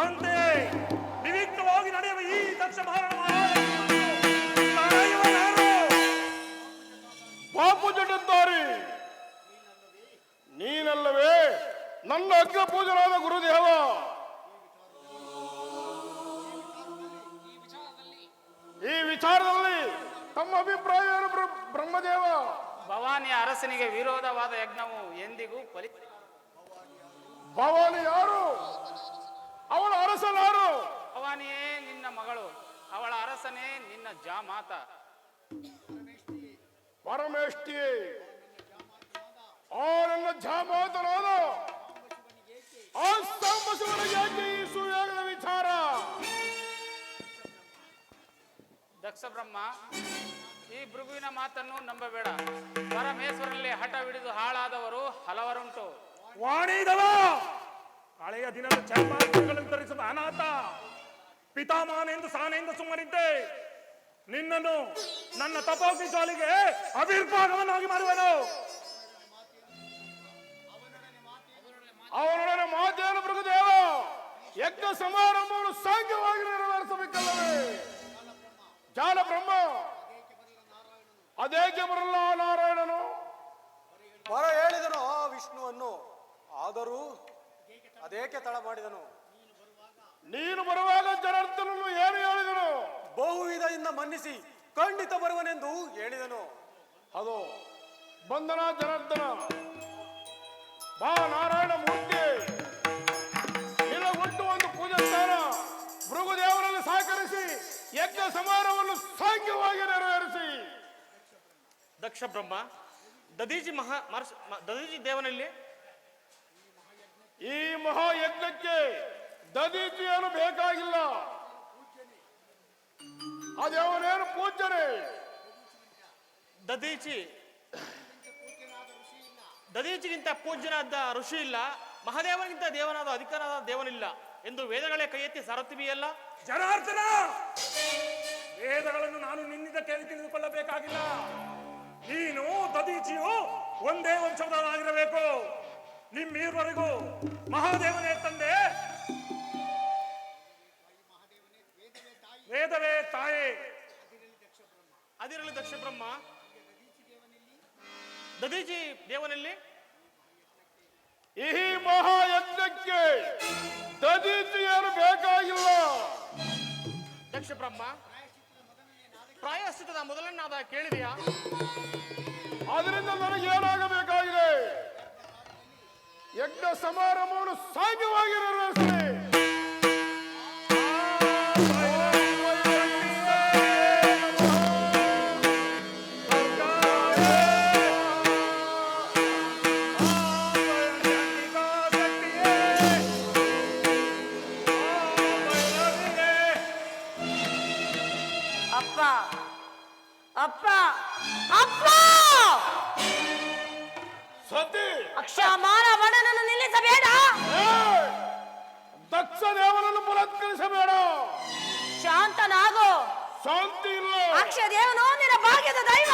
ಅಂತೆಯೇ ವಿವಿಕ್ತವಾಗಿ ನಡೆಯುವ ಈ ದಕ್ಷ ಪಾಪು ಜಟದ್ದಾರಿ ನೀನಲ್ಲವೇ ನನ್ನ ಅಗ್ರ ಪೂಜನಾದ ಗುರುದೇವ. ಈ ವಿಚಾರದಲ್ಲಿ ತಮ್ಮ ಅಭಿಪ್ರಾಯ ಏನು ಬ್ರಹ್ಮದೇವ? ಭವಾನಿಯ ಅರಸನಿಗೆ ವಿರೋಧವಾದ ಯಜ್ಞವು ಎಂದಿಗೂ ಭವಾನಿ ಯಾರು? ಅವಳ ಅರಸನಾರು? ಭವಾನಿಯೇ ನಿನ್ನ ಮಗಳು, ಅವಳ ಅರಸನೇ ನಿನ್ನ ಜಾಮಾತ. ಪರಮೇಷ್ಠಿಯೇ, ಆ ನನ್ನ ಜಾಮಾತನಾದ ಆ ಸಾಂಬಶಿವನಿಗೆ ಯಾಕೆ ಈ ಸುಯೋಗದ ವಿಚಾರ? ದಕ್ಷ ಬ್ರಹ್ಮ, ಈ ಭೃಗುವಿನ ಮಾತನ್ನು ನಂಬಬೇಡ. ಪರಮೇಶ್ವರಲ್ಲಿ ಹಠವಿಡಿದು ಹಾಳಾದವರು ಹಲವರುಂಟು. ವಾಣಿದವ ಹಳೆಯ ದಿನದ ಚರ್ಮಾಗಳನ್ನು ಧರಿಸಿದ ಅನಾಥ ಪಿತಾಮಹನೆಂದು ಸಾನೆಯಿಂದ ಸುಮ್ಮನಿದ್ದೆ. ನಿನ್ನನ್ನು ನನ್ನ ತಪೋಗ್ನಿ ಜ್ವಾಲಿಗೆ ಅವಿರ್ಭಾಗವನ್ನಾಗಿ ಮಾಡುವೆನು. ಅವನೊಡನೆ ಮಾತೇನು ಭೃಗುದೇವ? ಯಜ್ಞ ಸಮಾರಂಭವನ್ನು ಸಾಂಗ್ಯವಾಗಿ ನೆರವೇರಿಸಬೇಕಲ್ಲವೇ? ಜಾಲ ಬ್ರಹ್ಮ, ಅದೇಕೆ ಬರಲ್ಲ ನಾರಾಯಣನು? ಬರ ಹೇಳಿದನು ಆ ವಿಷ್ಣುವನ್ನು, ಆದರೂ ಅದೇಕೆ ತಡ ಮಾಡಿದನು? ನೀನು ಬರುವಾಗ ಜನಾರ್ದನನ್ನು ಏನು ಹೇಳಿದನು? ಬಹುವಿಧದಿಂದ ಮನ್ನಿಸಿ ಖಂಡಿತ ಬರುವನೆಂದು ಹೇಳಿದನು. ಅದು ಬಂಧನ ಜನಾರ್ದನ. ಬಾ ನಾರಾಯಣ ಮೂರ್ತಿ, ನಿನಗೊಟ್ಟು ಒಂದು ಪೂಜಾ ಸ್ಥಾನ ಭೃಗುದೇವರಲ್ಲಿ ಸಹಕರಿಸಿ ಯಜ್ಞ ಸಮಾರಂಭವನ್ನು ಸಾಂಗ್ಯವಾಗಿ ನೆರವೇರಿಸಿ. ದಕ್ಷ ಬ್ರಹ್ಮ, ದದೀಜಿ ದೇವನಲ್ಲಿ ಈ ಮಹಾಯಜ್ಞಕ್ಕೆ ದದೀಚಿಯನ್ನು ಬೇಕಾಗಿಲ್ಲ. ಅದೇವನೇನು ಪೂಜ್ಯನೇ? ದದೀಚಿಗಿಂತ ಪೂಜ್ಯನಾದ ಋಷಿ ಇಲ್ಲ, ಮಹಾದೇವನಿಗಿಂತ ದೇವನಾದ ಅಧಿಕನಾದ ದೇವನಿಲ್ಲ ಎಂದು ವೇದಗಳೇ ಕೈ ಎತ್ತಿ ಸಾರುತ್ತಿವೆಯಲ್ಲ. ಜನಾರ್ದನ, ವೇದಗಳನ್ನು ನಾನು ನಿನ್ನಿಂದ ಕೇಳಿ ತಿಳಿದುಕೊಳ್ಳಬೇಕಾಗಿಲ್ಲ. ನೀನು ದದೀಚಿಯು ಒಂದೇ ವಂಶದವರಾಗಿರಬೇಕು. ನಿಮ್ಮೀರ್ವರೆಗೂ ಮಹಾದೇವನೇ ತಂದೆ, ವೇದವೇ ತಾಯೇ. ಅದಿರಲಿ ದಕ್ಷ ಬ್ರಹ್ಮ, ದದೀಚಿ ದೇವನಲ್ಲಿ ಈ ಮಹಾಯಜ್ಞಕ್ಕೆ ದದೀಚಿಯನ್ನು ಬೇಕಾಗಿಲ್ಲ. ದಕ್ಷ ಬ್ರಹ್ಮ, ಪ್ರಾಯಶ್ಚಿತ್ತದ ಮೊದಲನ್ನಾದ ಕೇಳಿದೆಯಾ? ಅದರಿಂದ ನನಗೇನಾಗಬೇಕಾಗಿದೆ? ಯಜ್ಞ ಸಮಾರಂಭವನ್ನು ಸಾಂಗ್ಯವಾಗಿ ನೆರವೇರಿಸಲಿ. ಅಪ್ಪ ಅಪ್ಪ ಅಪ್ಪ, ಸತಿ, ಅಕ್ಷಮಾನ ವರ್ಣನನ್ನು ನಿಲ್ಲಿಸಬೇಡ. ದಕ್ಷ ದೇವನನ್ನು ಬಲತ್ಕರಿಸಬೇಡ. ಶಾಂತನಾಗು. ಶಾಂತಿ ಇಲ್ಲ. ಅಕ್ಷ ದೇವನು ನಿನ್ನ ಭಾಗ್ಯದ ದೈವ.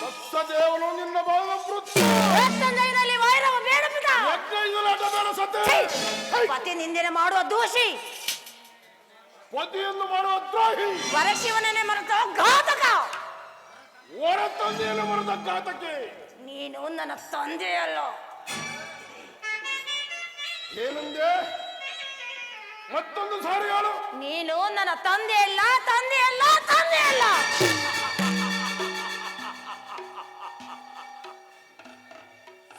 ದಕ್ಷ ದೇವನು ನಿನ್ನ ಭಾಗದ ವೃತ್ತ. ರಕ್ತದಲ್ಲಿ ವೈರವ ಬೇಡ ಪಿತ. ಯಜ್ಞ ಇಲಾಟ ಬೇಡ ಸತಿ. ಪತಿ ನಿಂದನೆ ಮಾಡುವ ದೋಷಿ, ಪತಿಯನ್ನು ಮಾಡುವ ದ್ರೋಹಿ, ಪರಶಿವನನ್ನೇ ಮರೆತ ಘಾತಕ, ಹೊರ ತಂದೆಯನ್ನು ಮರೆತ ಘಾತಕಿ. ನೀನು ನನ್ನ ತಂದೆಯಲ್ಲ. ಏನಂದೆ? ಮತ್ತೊಂದು ಸಾರಿ ಹೇಳು. ನೀನು ನನ್ನ ತಂದೆಯಲ್ಲ, ತಂದೆಯಲ್ಲ, ತಂದೆಯಲ್ಲ.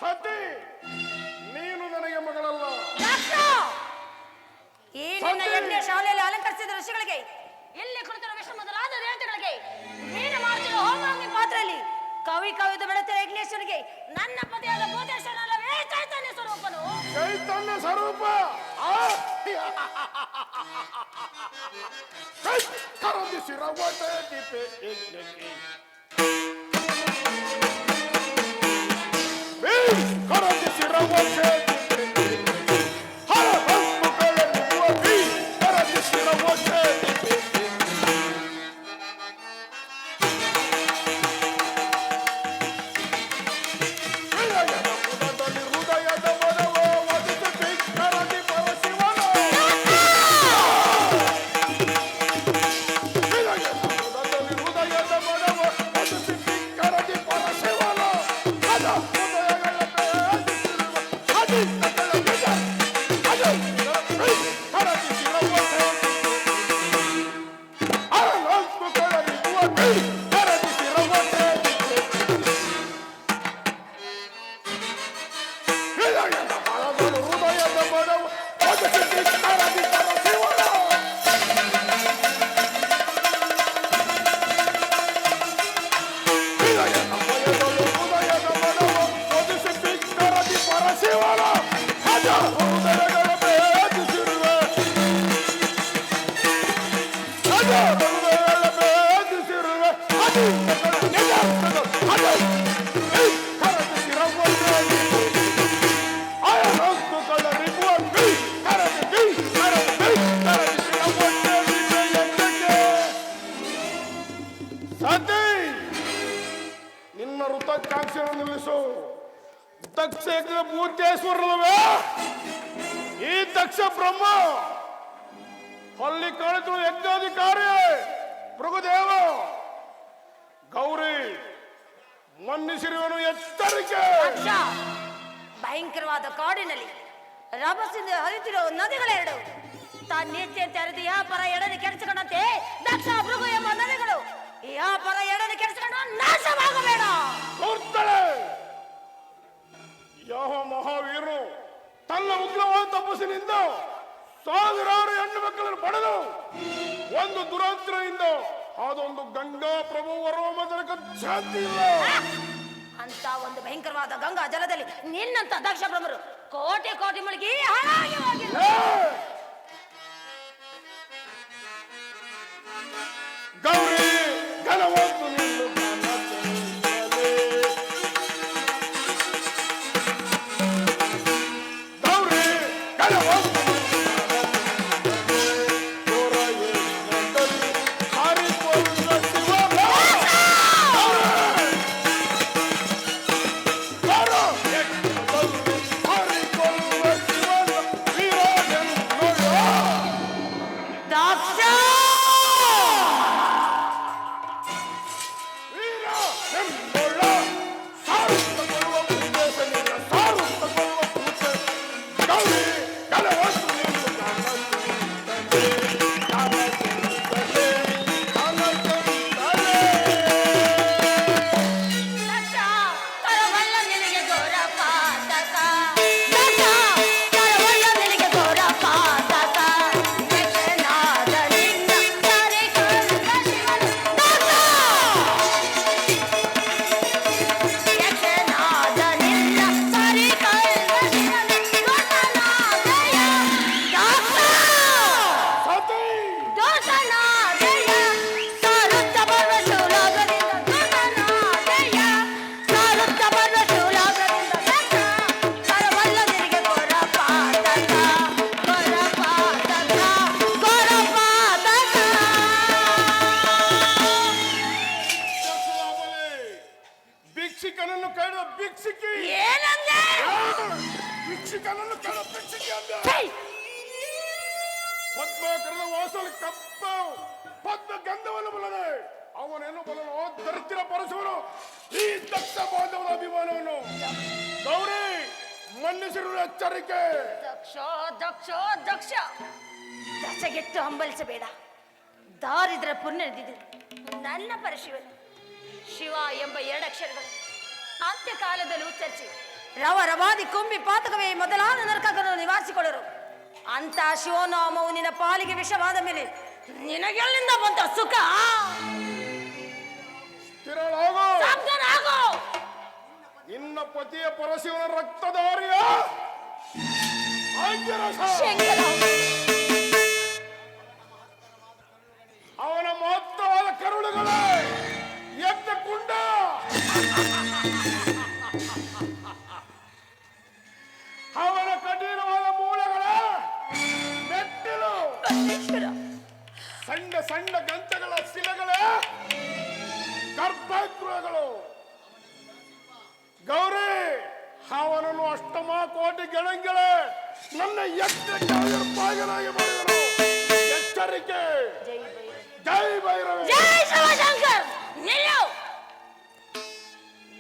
ಸತಿ, ನೀನು ನನಗೆ ಮಗಳಲ್ಲ. ಈ ನಿನ್ನ ಯಜ್ಞ ಶಾಲೆಯಲ್ಲಿ ಅಲಂಕರಿಸಿದ ಋಷಿಗಳಿಗೆ, ಇಲ್ಲಿ ಕುಳಿತಿರುವ ವಿಷ್ಣು ಮೊದಲಾದ ದೇವತೆಗಳಿಗೆ, ನೀನು ಮಾಡ್ತಿರೋ ಹೋಮಾಗ್ನಿ ಪಾತ್ರೆಯಲ್ಲಿ ಕವಿ ಕವಿದು ಬೆಳೆತಿರೋ ಯಜ್ಞೇಶ್ವರಿಗೆ ನನ್ನ ಪತಿಯಾದ ಭೂತೇಶ್ವರನಲ್ಲವೇ ಚೈತನ್ಯ ಸ್ವರೂಪನು. ಚೈತನ್ಯ ಸ್ವರೂಪ ಕರದಿಸಿರವಟೆ ದೀಪೆ ಯಜ್ಞಕ್ಕೆ. ಕರದಿಸಿರವಟೆ ದೀಪೆ ಹರ ಹಸ್ತುಗಳಲ್ಲಿ ಕರದಿಸಿರವಟೆ ದೀಪೆ. ಹೃದಯದ ಮನವೋ ಒದಿಸಿ ಬಿಕ್ಕರದಿ ಪರಶಿವನ. ಹೃದಯದ ಮನವೋ ಒದಿಸಿ ಬಿಕ್ಕರದಿ ಪರಶಿವನ. ಅದ ಹೃದಯಗಳ ಬೇದಿಸಿರುವ ಅದಿಷ್ಟಗಳ ನಿಜ. ಅದು ಕರದಿಸಿರವಟೆ ಅರನಸ್ತುಗಳಲ್ಲಿ ಕರದಿಸಿರವಟೆ ಹೃದಯದ ಮನವು ಒದಗಿಸಿ ಕರದಿ ಪರಶಿವನ. ದಕ್ಷ ಬ್ರಹ್ಮ ಅಲ್ಲಿ ಕಾಣಿತು ಯಜ್ಞಾಧಿಕಾರಿ ಮೃಗದೇವ ಗೌರಿ ಮನ್ನಿಸಿರುವನು ಎಚ್ಚರಿಕೆ. ದಕ್ಷ, ಭಯಂಕರವಾದ ಕಾಡಿನಲ್ಲಿ ರಭಸದಿಂದ ಹರಿತಿರೋ ನದಿಗಳೆರಡು ತನ್ನೆತ್ತೆ ತೆರೆದು ಯಾ ಪರ ಎಡನೆ ಕೆಡಿಸಿಕೊಂಡಂತೆ ದಕ್ಷ ಭೃಗು ಎಂಬ ನದಿಗಳು ಯಾ ಪರ ಎಡನೆ ಕೆಡಿಸಿಕೊಂಡು ನಾಶವಾಗಬೇಡ. ನೋಡ್ತಾಳೆ ಯಾವ ಮಹಾವೀರನು ತನ್ನ ಉಗ್ರವಾದ ತಪಸ್ಸಿನಿಂದ ಸಾವಿರಾರು ಹೆಣ್ಣು ಮಕ್ಕಳನ್ನು ಪಡೆದು ಒಂದು ದುರಂತದಿಂದ ಅದೊಂದು ಗಂಗಾ ಪ್ರಭು ವರೋಮದಕ್ಕೆ ಶಾಂತಿ ಇಲ್ಲ. ಅಂತ ಒಂದು ಭಯಂಕರವಾದ ಗಂಗಾ ಜಲದಲ್ಲಿ ನಿನ್ನಂತ ದಕ್ಷ ಬ್ರಹ್ಮರು ಕೋಟಿ ಕೋಟಿ ಮುಳುಗಿ ಹಾಳಾಗಿ ಹೋಗಿಲ್ಲ. ಗೌರಿ ಘನವಸ್ತು ನಿಲ್ಲು ಗೌರಿ ಘನವಸ್ತು ಭಿಕ್ಷುಕನನ್ನು ಕಳೆದ ಭಿಕ್ಷುಕಿ ಏನಂದೆ? ಭಿಕ್ಷುಕನನ್ನು ಕಳೆದ ಭಿಕ್ಷುಕಿ ಅಂದ ಪದ್ಮಾಕರದ ವಾಸಲು ಕಪ್ಪ ಪದ್ಮ ಗಂಧವನ್ನು ಬಲ್ಲದೆ ಅವನೇನು ಬಲ್ಲನು ದರಿದ್ರ ಪರಶುವನು ಈ ದಕ್ಷ ಬಾಂಧವನ ಅಭಿಮಾನವನ್ನು ಗೌರಿ ಮನ್ನಿಸಿರುವ ಎಚ್ಚರಿಕೆ. ದಕ್ಷ ದಕ್ಷ ದಕ್ಷ ದಶಗೆಟ್ಟು ಹಂಬಲಿಸಬೇಡ. ದಾರಿದ್ರ ಪುಣ್ಯದಿದೆ ನನ್ನ ಪರಶಿವನು ಶಿವ ಎಂಬ ಎರಡಕ್ಷರಗಳು ಅಂತ್ಯಕಾಲದಲ್ಲಿ ಉಚ್ಚರಿಸಿ ರವ ರವಾದಿ ಕುಂಬಿ ಪಾತಕವೇ ಮೊದಲಾದ ನರಕಗಳನ್ನು ನಿವಾಸಿಕೊಳ್ಳರು. ಅಂತ ಶಿವನಾಮವು ನಿನ್ನ ಪಾಲಿಗೆ ವಿಷವಾದ ಮೇಲೆ ನಿನಗೆಲ್ಲಿಂದ ಬಂತ ಸುಖ? ಸ್ಥಿರಳಾಗು. ನಿನ್ನ ಪತಿಯ ಪರಶಿವನ ರಕ್ತಧಾರಿಯ ಅವನ ಮಹತ್ತವಾದ ಕರುಳುಗಳೇ ಎದ್ದ ಕುಂಡ ಅವನ ಕಠಿಣವಾದ ಮೂಳೆಗಳ ಮೆಟ್ಟಿಲು ಸಣ್ಣ ಸಣ್ಣ ಗಂಟೆಗಳ ಶಿಲೆಗಳೇ ಗರ್ಭಗೃಹಗಳು. ಗೌರಿ ಅವನನ್ನು ಅಷ್ಟಮ ಕೋಟಿ ಗಣಂಗಳೇ ನನ್ನ ಎಚ್ಚರಿಕೆ ಮಾಡಿದರು. ಎಚ್ಚರಿಕೆ. ಜೈ ಭೈರವ. ಜೈ ಶಿವಶಂಕರ್. ನಿಲ್ಲು.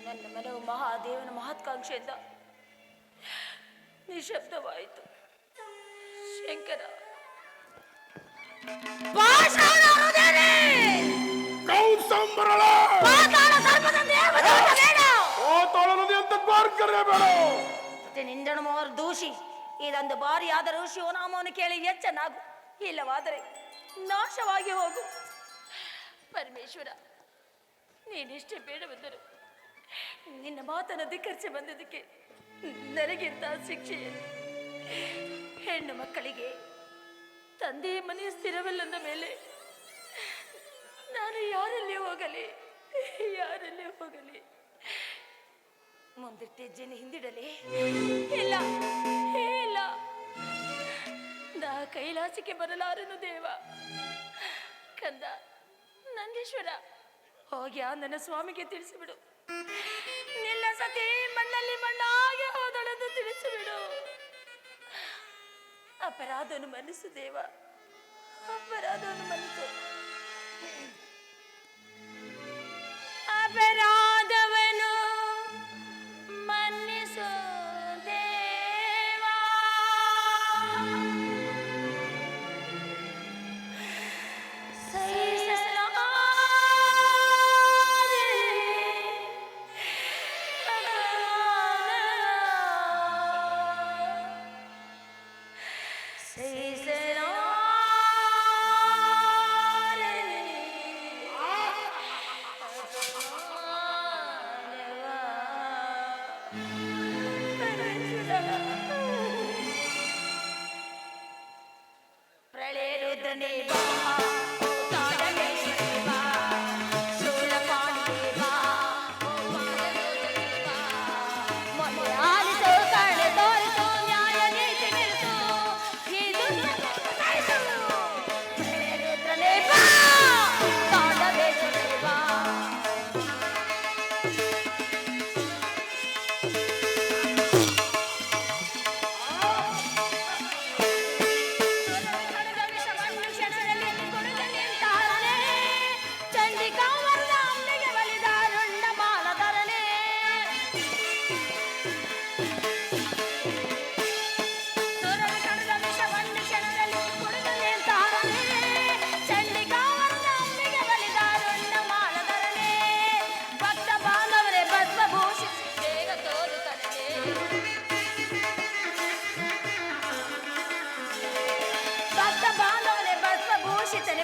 ನನ್ನ ಮನವು ಮಹಾದೇವನ ಮಹತ್ಕಾಂಕ್ಷೆಯಿಂದ ನಿಶಬ್ದವಾಯಿತು. ಶಂಕರ ನಿಂದಣಮೋರ್ ದೂಷಿ ಇದೊಂದು ಬಾರಿ ಆದರೂ ಶಿವನಾಮವನ್ನು ಕೇಳಿ ಎಚ್ಚನಾಗು, ಇಲ್ಲವಾದರೆ ನಾಶವಾಗಿ ಹೋಗು. ಪರಮೇಶ್ವರ, ನೀನಿಷ್ಟೇ ಬೇಡವೆಂದರು ನಿನ್ನ ಮಾತನ್ನು ಧಿಕ್ಕರಿಸಿ ಬಂದದಕ್ಕೆ ನನಗಿಂತ ಶಿಕ್ಷೆ. ಹೆಣ್ಣು ಮಕ್ಕಳಿಗೆ ತಂದೆ ಮನೆ ಸ್ಥಿರವಿಲ್ಲದ ಮೇಲೆ ನಾನು ಯಾರಲ್ಲಿ ಹೋಗಲಿ, ಯಾರಲ್ಲಿ ಹೋಗಲಿ? ಮುಂದಿಟ್ಟ ಹೆಜ್ಜೆಯನ್ನು ಹಿಂದಿಡಲಿ? ಇಲ್ಲ ಇಲ್ಲ, ನಾ ಕೈಲಾಸಕ್ಕೆ ಬರಲಾರನು ದೇವ. ಕಂದ ನಂದೀಶ್ವರ, ಹೋಗಿ ಆ ನನ್ನ ಸ್ವಾಮಿಗೆ ತಿಳಿಸಿಬಿಡು. ನಿನ್ನ ಸತಿ ಮಣ್ಣಲ್ಲಿ ಮಣ್ಣಾಗಿ ಹೋದಳೆಂದು ತಿಳಿಸಿಬಿಡು. ಅಪರಾಧವನ್ನು ಮನ್ನಿಸು ದೇವ, ಅಪರಾಧವನ್ನು ಮನ್ನಿಸು. ಅಪರಾಧವನ್ನು ಮನ್ನಿಸು ದೇವ. ಪ್ರಳಯ ರುದ್ರನೇ ಬಾ, ತಾಡಮೇಶ್ವರನೇ ಬಾ, ಶೂಲಪಾಣಿಯೇ ಬಾ, ಮೊನ್ನೆ ಆಲಿಸು, ಕರುಣೆ ತೋರಿಸು, ನ್ಯಾಯ ನೀತಿ ನಿಲ್ಲಿಸು, ಈ ದುಷ್ಟರನ್ನು ಸಾಯಿಸು. ಪ್ರಳಯ ರುದ್ರನೇ ಬಾ, ತಾಡಮೇಶ್ವರನೇ ಬಾ.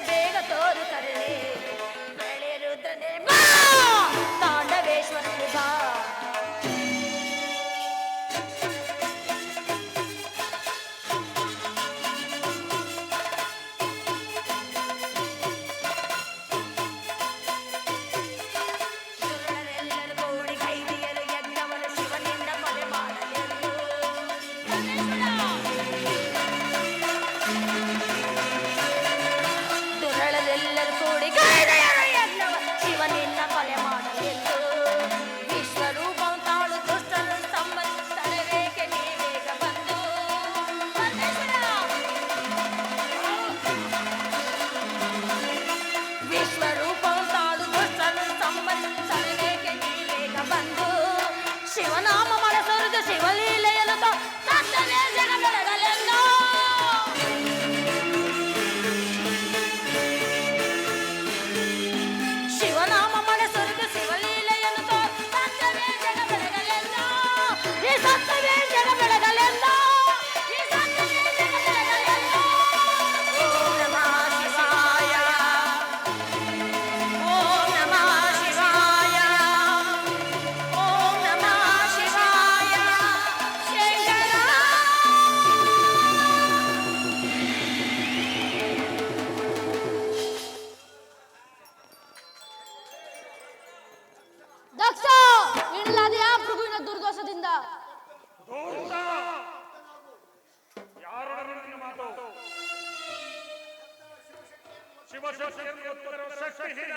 ಬೇಗ ತೋರು ಕರುಣೆ. ಪ್ರಳಯ ರುದ್ರನೇ ಬಾ, ತಾಂಡವೇಶ್ವರನೇ ಬಾ. ಸುರರೆಲ್ಲರೂ ಕೂಡಿ ಕೈದಿಯರು ಯಜ್ಞವನ್ನು ಶಿವನಿಂದ ಕೊಲೆ ಮಾಡಲೆಂದು. ದುರಳರೆಲ್ಲರೂ ಕೂಡಿ ಕೈದಿಯರು ಯಜ್ಞವ ಶಿವನಿಂದ ಕೊಲೆ ಮಾಡಲೆಂದು. ವಿಶ್ವರೂಪಂ ತಾಳು ದುಷ್ಟರು ಸಂಬಂಧಿಸಲೇಕೆ ನೀ ಬೇಗ ಬಂದು. ವಿಶ್ವರೂಪಂ ತಾಳು ದುಷ್ಟರು ಸಂಬಂಧಿಸಲೇಕೆ ನೀ ಬೇಗ ಬಂದು. ಶಿವನಾಮ ಮನಸೊರೆದು ಶಿವಲೀಲೆಯನ್ನು ತತ್ತಲೇ ಜಗ ಬೆಳಗಲೆಂದು. ಶಿವನಾಮ ಮನಸೊರೆದು ಶಿವಲೀಲೆಯನ್ನು ತತ್ತವೇ ಜಗ ಬೆಳಗಲೆಂದು. ಈ ಸತ್ತವೇ ಜಗ ಬೆಳಗಲೆಂದು. ಈ ಸತ್ತವೇ ಜಗ ಬೆಳಗಲೆಂದು. ಓಂ ನಮಃ ಶಿವಾಯ, ಓಂ ನಮಃ ಶಿವಾಯ, ಓಂ ನಮಃ ಶಿವಾಯ. ಶಂಕರ ದಕ್ಷ ಇಡಲಾದೆಯಾ ಭೃಗುವಿನ ದುರ್ದೋಷದಿಂದ? ಧೂರ್ತ! ಯಾರೊಡನೆ ನಿನ್ನ ಮಾತು? ಶಿವಶಕ್ತಿಯನ್ನು ಒತ್ತುತ್ತಿರುವ ಶಕ್ತಿಹೀನ.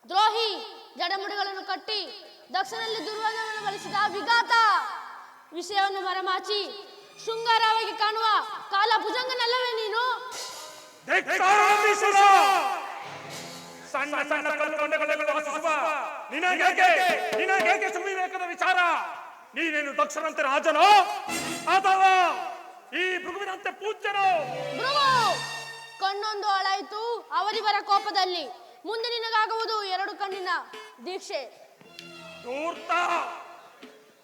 ದ್ರೋಹಿ, ಜಡಮುಡಿಗಳನ್ನು ಕಟ್ಟಿ ದಕ್ಷನಲ್ಲಿ ದುರ್ವಾದನವನ್ನು ಬಳಸಿದ ವಿಘಾತ. ವಿಷಯವನ್ನು ಮರೆಮಾಚಿ ಶೃಂಗಾರವಾಗಿ ಕಾಣುವ ಕಾಲ ಭುಜಂಗನಲ್ಲವೇ ನೀನು? ಧಿಕ್ಕಾರಾಧೀಶ್ವರ! ಸಣ್ಣ ಸಣ್ಣ ಕಲ್ಲು ಬಂಡೆಗಳನ್ನು ವಾಸಿಸುವ ನಿನಗೇಕೆ ಸುವಿವೇಕದ ವಿಚಾರ? ನೀನೇನು ದಕ್ಷರಂತೆ ರಾಜನೋ ಅಥವಾ ಈ ಭೃಗುವಿನಂತೆ ಪೂಜ್ಯನೋ? ಭೃಗು, ಕಣ್ಣೊಂದು ಹಾಳಾಯಿತು ಅವರಿವರ ಕೋಪದಲ್ಲಿ. ಮುಂದೆ ನಿನಗಾಗುವುದು 2 ಕಣ್ಣಿನ ದೀಕ್ಷೆ. ಧೂರ್ತ!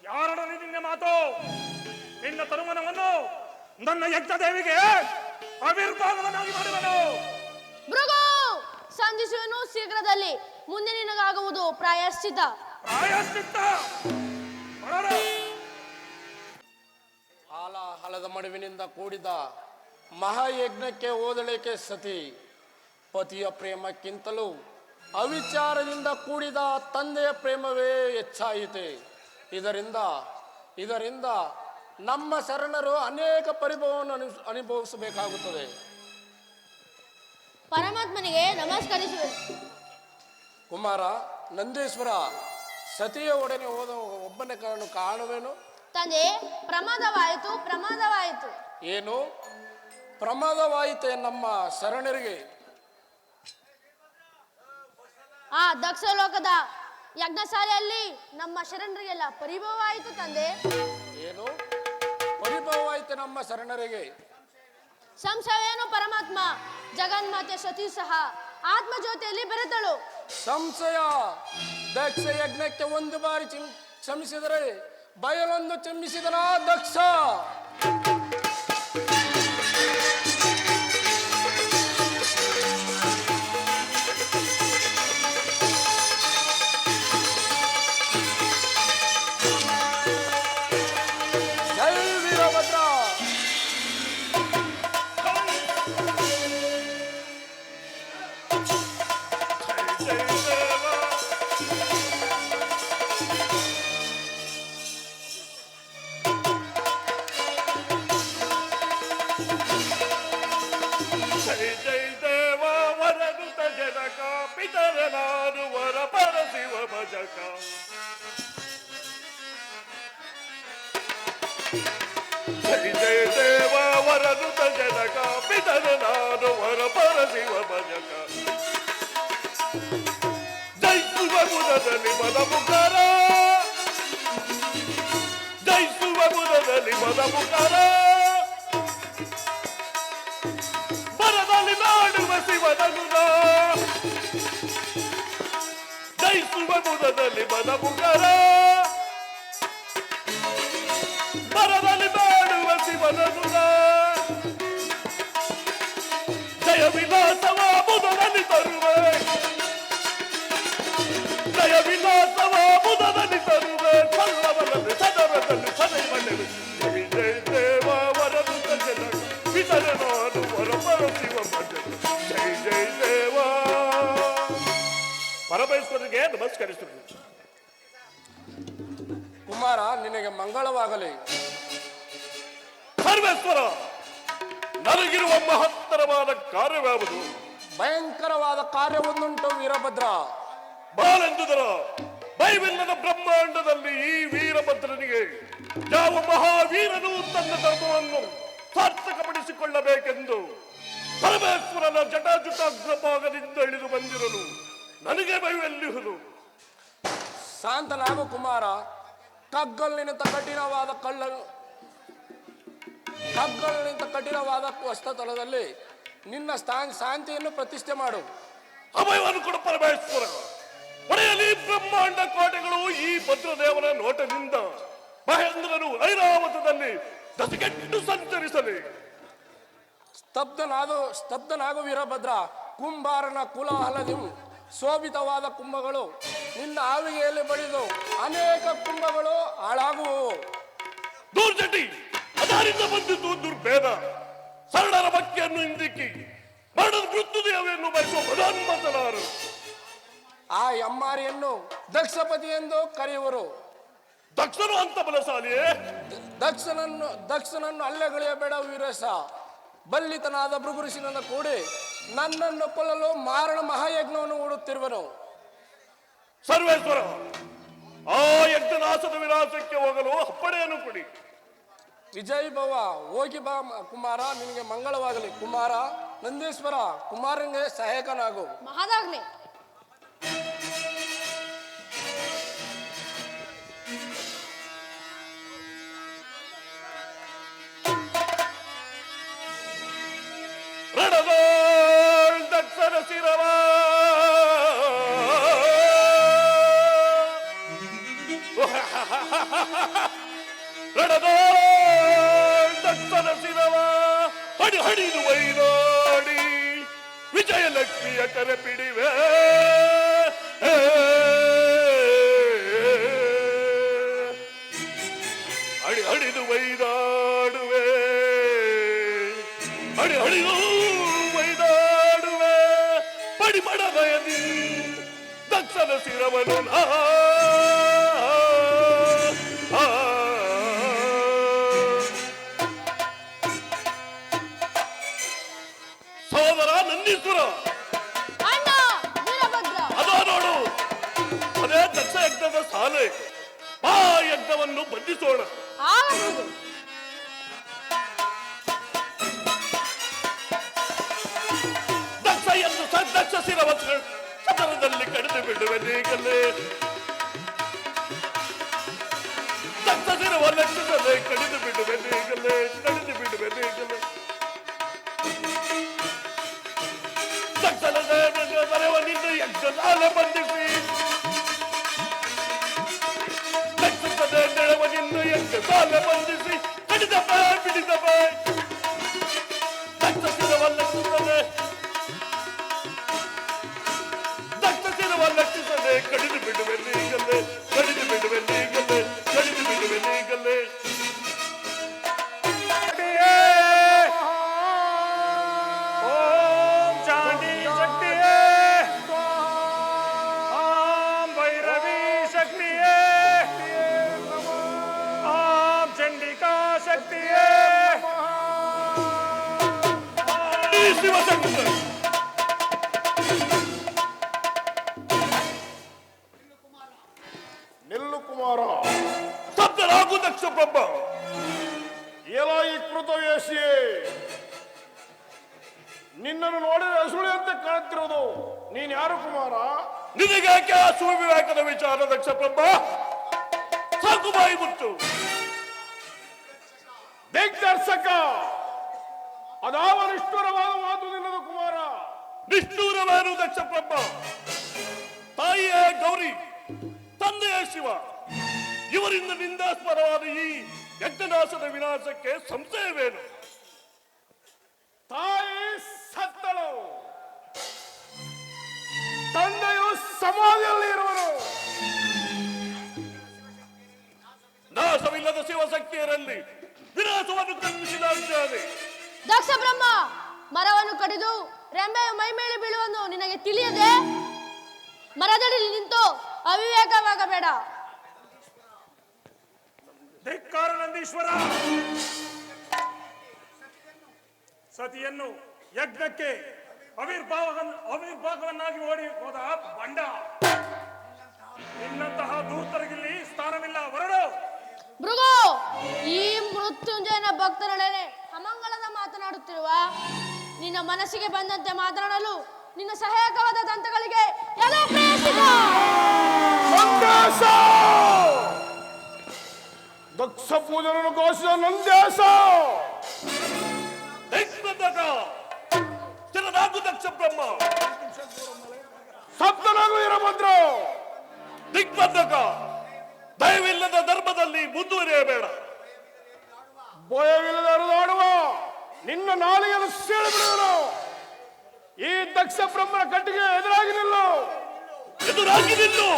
ಯಾರೊಡನೆ ನಿನ್ನ ಮಾತು? ನಿನ್ನ ತನುಮನವನ್ನು ನನ್ನ ಯಜ್ಞದೇವಿಗೆ ಅವಿರ್ಭಾಗವನ್ನಾಗಿ ಮಾಡುವನು. ಭೃಗು, ಸಂಧಿಸುವೆನು ಶೀಘ್ರದಲ್ಲಿ. ಮುಂದೆ ನಿನಗಾಗುವುದು ಪ್ರಾಯಶ್ಚಿತ. ಪ್ರಾಯಶ್ಚಿತ್ತ? ಹೊರಡು! ಹಾಲಾಹಲದ ಮಡುವಿನಿಂದ ಕೂಡಿದ ಮಹಾಯಜ್ಞಕ್ಕೆ ಹೋದಳಿಕೆ ಸತಿ. ಪತಿಯ ಪ್ರೇಮಕ್ಕಿಂತಲೂ ಅವಿಚಾರದಿಂದ ಕೂಡಿದ ತಂದೆಯ ಪ್ರೇಮವೇ ಹೆಚ್ಚಾಯಿತೆ. ಇದರಿಂದ ನಮ್ಮ ಶರಣರು ಅನೇಕ ಪರಿಭವವನ್ನು ಅನುಭವಿಸಬೇಕಾಗುತ್ತದೆ. ಪರಮಾತ್ಮನಿಗೆ ನಮಸ್ಕರಿಸುವೆ. ಕುಮಾರ ನಂದೀಶ್ವರ, ಸತಿಯ ಒಡನೆ ಹೋದ ಒಬ್ಬನೇ ಕಾಣುವೇನು? ತಂದೆ, ಪ್ರಮಾದವಾಯಿತು, ಪ್ರಮಾದವಾಯಿತು. ಏನು ಪ್ರಮಾದವಾಯಿತೆ ನಮ್ಮ ಶರಣರಿಗೆ? ಆ ದಕ್ಷ ಲೋಕದ ಯಜ್ಞಶಾಲೆಯಲ್ಲಿ ನಮ್ಮ ಶರಣರಿಗೆಲ್ಲ ಪರಿಭವವಾಯಿತು ತಂದೆ. ಏನು ಪರಿಭವವಾಯಿತೆ ನಮ್ಮ ಶರಣರಿಗೆ? ಸಂಶಯವೇನು ಪರಮಾತ್ಮ, ಜಗನ್ಮಾತೆ ಸತಿ ಸಹ ಆತ್ಮಜ್ಯೋತಿಯಲ್ಲಿ ಬೆರೆತಳು. ಸಂಶಯ? ದಕ್ಷ ಯಜ್ಞಕ್ಕೆ ಒಂದು ಬಾರಿ ಕ್ಷಮಿಸಿದರೆ ಬಯಲೊಂದು ಚಿಮ್ಮಿಸಿದನ ದಕ್ಷ. ಜೈ ವೀರಭದ್ರ. ಜೈ ಜೈ ದೇವ ವರನುತ ಜನಕ ಪಿತರನಾರು ವರ ಪರಶಿವ ಭಜಕ. ಜೈ ಜೈ ದೇವ ವರನುತ ಜನಕ ಪಿತರನಾರು ವರ ಪರಶಿವ ಭಜಕ. ಜಯಿಸುವ ಮುದದಲ್ಲಿ ಮದ ಮುಖರ, ಜಯಿಸುವ ಮುದದಲ್ಲಿ ಮದ ಮುಖರ, ನಾಡುವ ಶಿವನ ಗುಣ. ಜಯಿಸುವ ಮುದದಲ್ಲಿ ಮನ ಮುಖರ, ಮರದಲ್ಲಿ ನಾಡುವ ಶಿವನ ಗುಣ. ಜಯ ವಿಲಾಸವ ಮುದದಲ್ಲಿ ತರುವೆ, ಜಯ ವಿಲಾಸವ ಮುದದಲ್ಲಿ ತರುವೆ. ಸಲ್ಲವಲ್ಲದೆ ಸದರದಲ್ಲಿ ಸದೈವಲ್ಲವೆ. ಜಯ ದೇವ ವರನು ಜನಕ ಪಿತರನಾಡು ವರ ಪರಶಿವ ಭಜಕ. ಜೈ ಜೈ ದೇವ. ಪರಮೇಶ್ವರನಿಗೆ ನಮಸ್ಕರಿಸುವುದು. ಕುಮಾರ, ನಿನಗೆ ಮಂಗಳವಾಗಲಿ. ಸರ್ವೇಶ್ವರ, ನನಗಿರುವ ಮಹತ್ತರವಾದ ಕಾರ್ಯವ್ಯಾವುದು? ಭಯಂಕರವಾದ ಕಾರ್ಯವೊಂದುಂಟು ವೀರಭದ್ರ. ಬಾಲೆಂದುದರ ಬೈವಿಲ್ಲದ ಬ್ರಹ್ಮಾಂಡದಲ್ಲಿ ಈ ವೀರಭದ್ರನಿಗೆ ಯಾವ ಮಹಾವೀರನು ತನ್ನ ಧರ್ಮವನ್ನು ಸಾರ್ಥಕಪಡಿಸಿಕೊಳ್ಳಬೇಕೆಂದು ಪರಮೇಶ್ವರನ ಜಟಾಜುಟ ಅಗ್ರಭಾಗದಿಂದ ಇಳಿದು ಬಂದಿರಲು ನನಗೆ ಭಯವೆಲ್ಲಿಹುದು. ಶಾಂತನಾಗು ಕುಮಾರ. ಕಗ್ಗಲ್ಲಿನಿಂದ ಕಠಿಣವಾದ ವಸ್ತುತಲದಲ್ಲಿ ನಿನ್ನ ಶಾಂತಿಯನ್ನು ಪ್ರತಿಷ್ಠೆ ಮಾಡು. ಅಭಯವನ್ನು ಕೊಡು ಪರಮೇಶ್ವರ. ಒಡೆಯಲಿ ಬ್ರಹ್ಮಾಂಡ ಕೋಟೆಗಳು ಈ ಭದ್ರದೇವನ ನೋಟದಿಂದ ಮಹೇಂದ್ರನು ಐರಾವತದಲ್ಲಿ ದಸಗೆಟ್ಟು ಸಂಚರಿಸಲಿ. ಸ್ತಬ್ಧನಾಗು ವೀರಭದ್ರ. ಕುಂಬಾರನ ಕುಲಾಹಲದಿ ಶೋಭಿತವಾದ ಕುಂಭಗಳು ನಿನ್ನ ಆವಿಗೆಯಲ್ಲಿ ಬಡಿದು ಅನೇಕ ಕುಂಭಗಳು ಹಾಳಾಗುವು. ದೂರ್ಜಟಿ ಅದರಿಂದ ಬಂದಿದ್ದು ದುರ್ಭೇದ. ಸರಳರ ಬಕ್ಕೆಯನ್ನು ಹಿಂದಿಕ್ಕಿ ಮರಣದ ಮೃತ್ಯುದೇವೆಯನ್ನು ಬಯಸುವ ಪ್ರಧಾನಮಂತ್ರಿಯಾರು. ಆ ಎಮ್ಮಾರಿಯನ್ನು ದಕ್ಷಪತಿ ಎಂದು ಕರೆಯುವರು. ದಕ್ಷನು ಅಂತ ಬಲಶಾಲಿಯೇ? ದಕ್ಷನನ್ನು ಅಲ್ಲೆಗಳೆಯಬೇಡ ವೀರೇಶ. ಬಲ್ಲಿತನಾದ ಭೃಗುರುಷಿನನ್ನು ಕೂಡಿ ನನ್ನನ್ನು ಕೊಲ್ಲಲು ಮಾರಣ ಮಹಾಯಜ್ಞವನ್ನು ಹೂಡುತ್ತಿರುವನು. ಸರ್ವೇಶ್ವರ, ಆ ಯಜ್ಞನಾಶದ ವಿನಾಶಕ್ಕೆ ಹೋಗಲು ಅಪ್ಪಣೆಯನ್ನು ಕೊಡಿ. ವಿಜಯ್ ಭವ, ಹೋಗಿ ಬಾ ಕುಮಾರ. ನಿನಗೆ ಮಂಗಳವಾಗಲಿ ಕುಮಾರ. ನಂದೀಶ್ವರ, ಕುಮಾರನಿಗೆ ಸಹಾಯಕನಾಗು. ಮಹಾದಾಗ್ಲಿ. ದಕ್ಷರ ಶಿರವ ದಕ್ಷರ ಶಿರವ ಹಡಿ ಹಡಿದು ವೈರಾಡಿ ವಿಜಯಲಕ್ಷ್ಮಿಯ ಕರೆ ಪಿಡಿವೆ. ಹಡಿ ಹಡಿದು ವೈದಾಡುವೆ, ಹಡಿ ಹಡಿದು ವೈದಾಡುವೆ. ಪಡಿ ಬಡಬಯದಿ ದಕ್ಷನ ಶಿರವನು ಸೋದರ ನಂದೀಶ್ವರ. ಅಣ್ಣ ವೀರಭದ್ರ. ಅದೋ ನೋಡು, ಅದೇ ದಕ್ಷ ಯಜ್ಞದ ಸಾಲೆ. ಆ ಯಜ್ಞವನ್ನು ಬಂಧಿಸೋಣ. ಆಗಬಹುದು. ದಕ್ಷ ಎಂದು ದಕ್ಷ ಶಿರವನ್ನು ಸದನದಲ್ಲಿ ಕಡಿದು ಬಿಡುವೆನೀಗಲೇ. ದಕ್ಷ ಶಿರವನ್ನು ಕಡಿದು ಬಿಡುವೆನೀಗಲೇ, ಕಡಿದು ಬಿಡುವೆನೀಗಲೇ. ದಕ್ಷನ ಬರೆವನಿಂದ ಯಜ್ಞನಾಲ ಬಂಧಿಸಿ, ದಕ್ಷದ ನೆರವನಿಂದ ಯಜ್ಞನಾಲ ಬಂಧಿಸಿ ಕಡಿದಪ್ಪ ಬಿಡಿದಪ್ಪ. ದಕ್ಷ ಶಿರವಲ್ಲೇ ಲಕ್ಷಿಸದೆ ಕಡಿದು ಬಿಡುವೆನೀಗಲೇ, ಕಡಿದು ಬಿಡುವೆನೀಗಲೇ, ಕಡಿದು ಬಿಡುವೆನೀಗಲೇ. ಓಂ ಚಾಂಡಿ ಶಕ್ತಿಯೇ, ಓಂ ಭೈರವಿ ಶಕ್ತಿಯೇ, ಓಂ ಚಂಡಿಕಾ ಶಕ್ತಿಯೇ, ಶಿವಶಕ್ತಿ. ನಿಲ್ಲು ಕುಮಾರ. ಸ್ತಬ್ಧರಾಗು ದಕ್ಷ ಬ್ರಹ್ಮ. ಎಲ್ಲ ಈ ಕೃತವೇಶಿಯೇ, ನಿನ್ನನ್ನು ನೋಡಿದ್ರೆ ಅಸುಳಿಯಂತೆ ಕಾಣುತ್ತಿರೋದು. ನೀನ್ ಯಾರು ಕುಮಾರ? ನಿನಗೇಕೆ ಆ ಸುವಿವೇಕದ ವಿಚಾರ ದಕ್ಷ ಬ್ರಹ್ಮ? ಸಾಕು ಬಾಯಿ ಮುಚ್ಚು. ದಿಗ್ದರ್ಶಕ, ಅದಾವ ನಿಷ್ಠುರವಾದ ಮಾತು ನಿನ್ನದು ಕುಮಾರ. ನಿಷ್ಠೂರವೇನು ದಕ್ಷ ಬ್ರಹ್ಮ? ತಾಯಿಯೇ ಗೌರಿ, ತಂದೆಯೇ ಶಿವ, ಇವರಿಂದ ನಿಂದಾಸ್ಪದವಾದ ಈ ಯಜ್ಞನಾಶದ ವಿನಾಶಕ್ಕೆ ಸಂಶಯವೇನು? ತಾಯಿ ಸತ್ತಳು, ತಂದೆಯು ಸಮಾಧಿಯಲ್ಲಿ ಇರುವನು. ನಾಶವಿಲ್ಲದ ಶಿವಶಕ್ತಿಯರಲ್ಲಿ ವಿನಾಶವನ್ನು ಕಲ್ಪಿಸಿದ್ದಾನೆ. ದಕ್ಷ ಬ್ರಹ್ಮ, ಮರವನ್ನು ಕಡಿದು ರೆಂಬೆಯ ಮೈ ಮೇಲೆ ಬೀಳುವುದು ನಿನಗೆ ತಿಳಿಯದೆ ಮರದಡಿ ನಿಂತು ಅವಿವೇಕವಾಗಬೇಡ. ಧಿಕ್ಕಾರ ನಂದೀಶ್ವರ. ಸತಿಯನ್ನು ಯಜ್ಞಕ್ಕೆ ಅವಿರ್ಭಾಗವನ್ನಾಗಿ ಓಡಿ ಹೋದ ಬಂಡ. ನಿನ್ನಂತಹ ದೂತರಿಗಿಲ್ಲಿ ಸ್ಥಾನವಿಲ್ಲ, ಹೊರಡು. ಭೃಗು, ಈ ಮೃತ್ಯುಂಜಯನ ಭಕ್ತರೊಡನೆ ಅಮಂಗಳದ ಮಾತನಾಡುತ್ತಿರುವ ನಿನ್ನ ಮನಸ್ಸಿಗೆ ಬಂದಂತೆ ಮಾತನಾಡಲು ನಿನ್ನ ಸಹಾಯಕವಾದ ದಂತಗಳಿಗೆ ಎಲ್ಲೋ ಪ್ರಯತ್ನಿಸ. ನಂದೇಶ, ದಕ್ಷ ಪೂಜನನ್ನು ಘೋಷಿಸಿದ ನಂದೇಶ. ಸ್ಥಿರನಾಗು ದಕ್ಷ ಬ್ರಹ್ಮ. ಸಪ್ತನಾಗು ಇರಭದ್ರ. ದಿಗ್ಬಂಧಕ, ದಯವಿಲ್ಲದ ಧರ್ಮದಲ್ಲಿ ಮುಂದುವರಿಯಬೇಡ. ಭಯವಿಲ್ಲದೆ ಹರಿದಾಡುವ ನಿನ್ನ ನಾಲಿಗೆಯನ್ನು ಸೀಳಿ ಬಿಡುವನು. ಈ ದಕ್ಷ ಬ್ರಹ್ಮನ ಕಟ್ಟಿಗೆ ಎದುರಾಗಿ ನಿಲ್ಲು. ಎದುರಾಗಿ ನಿಲ್ಲು.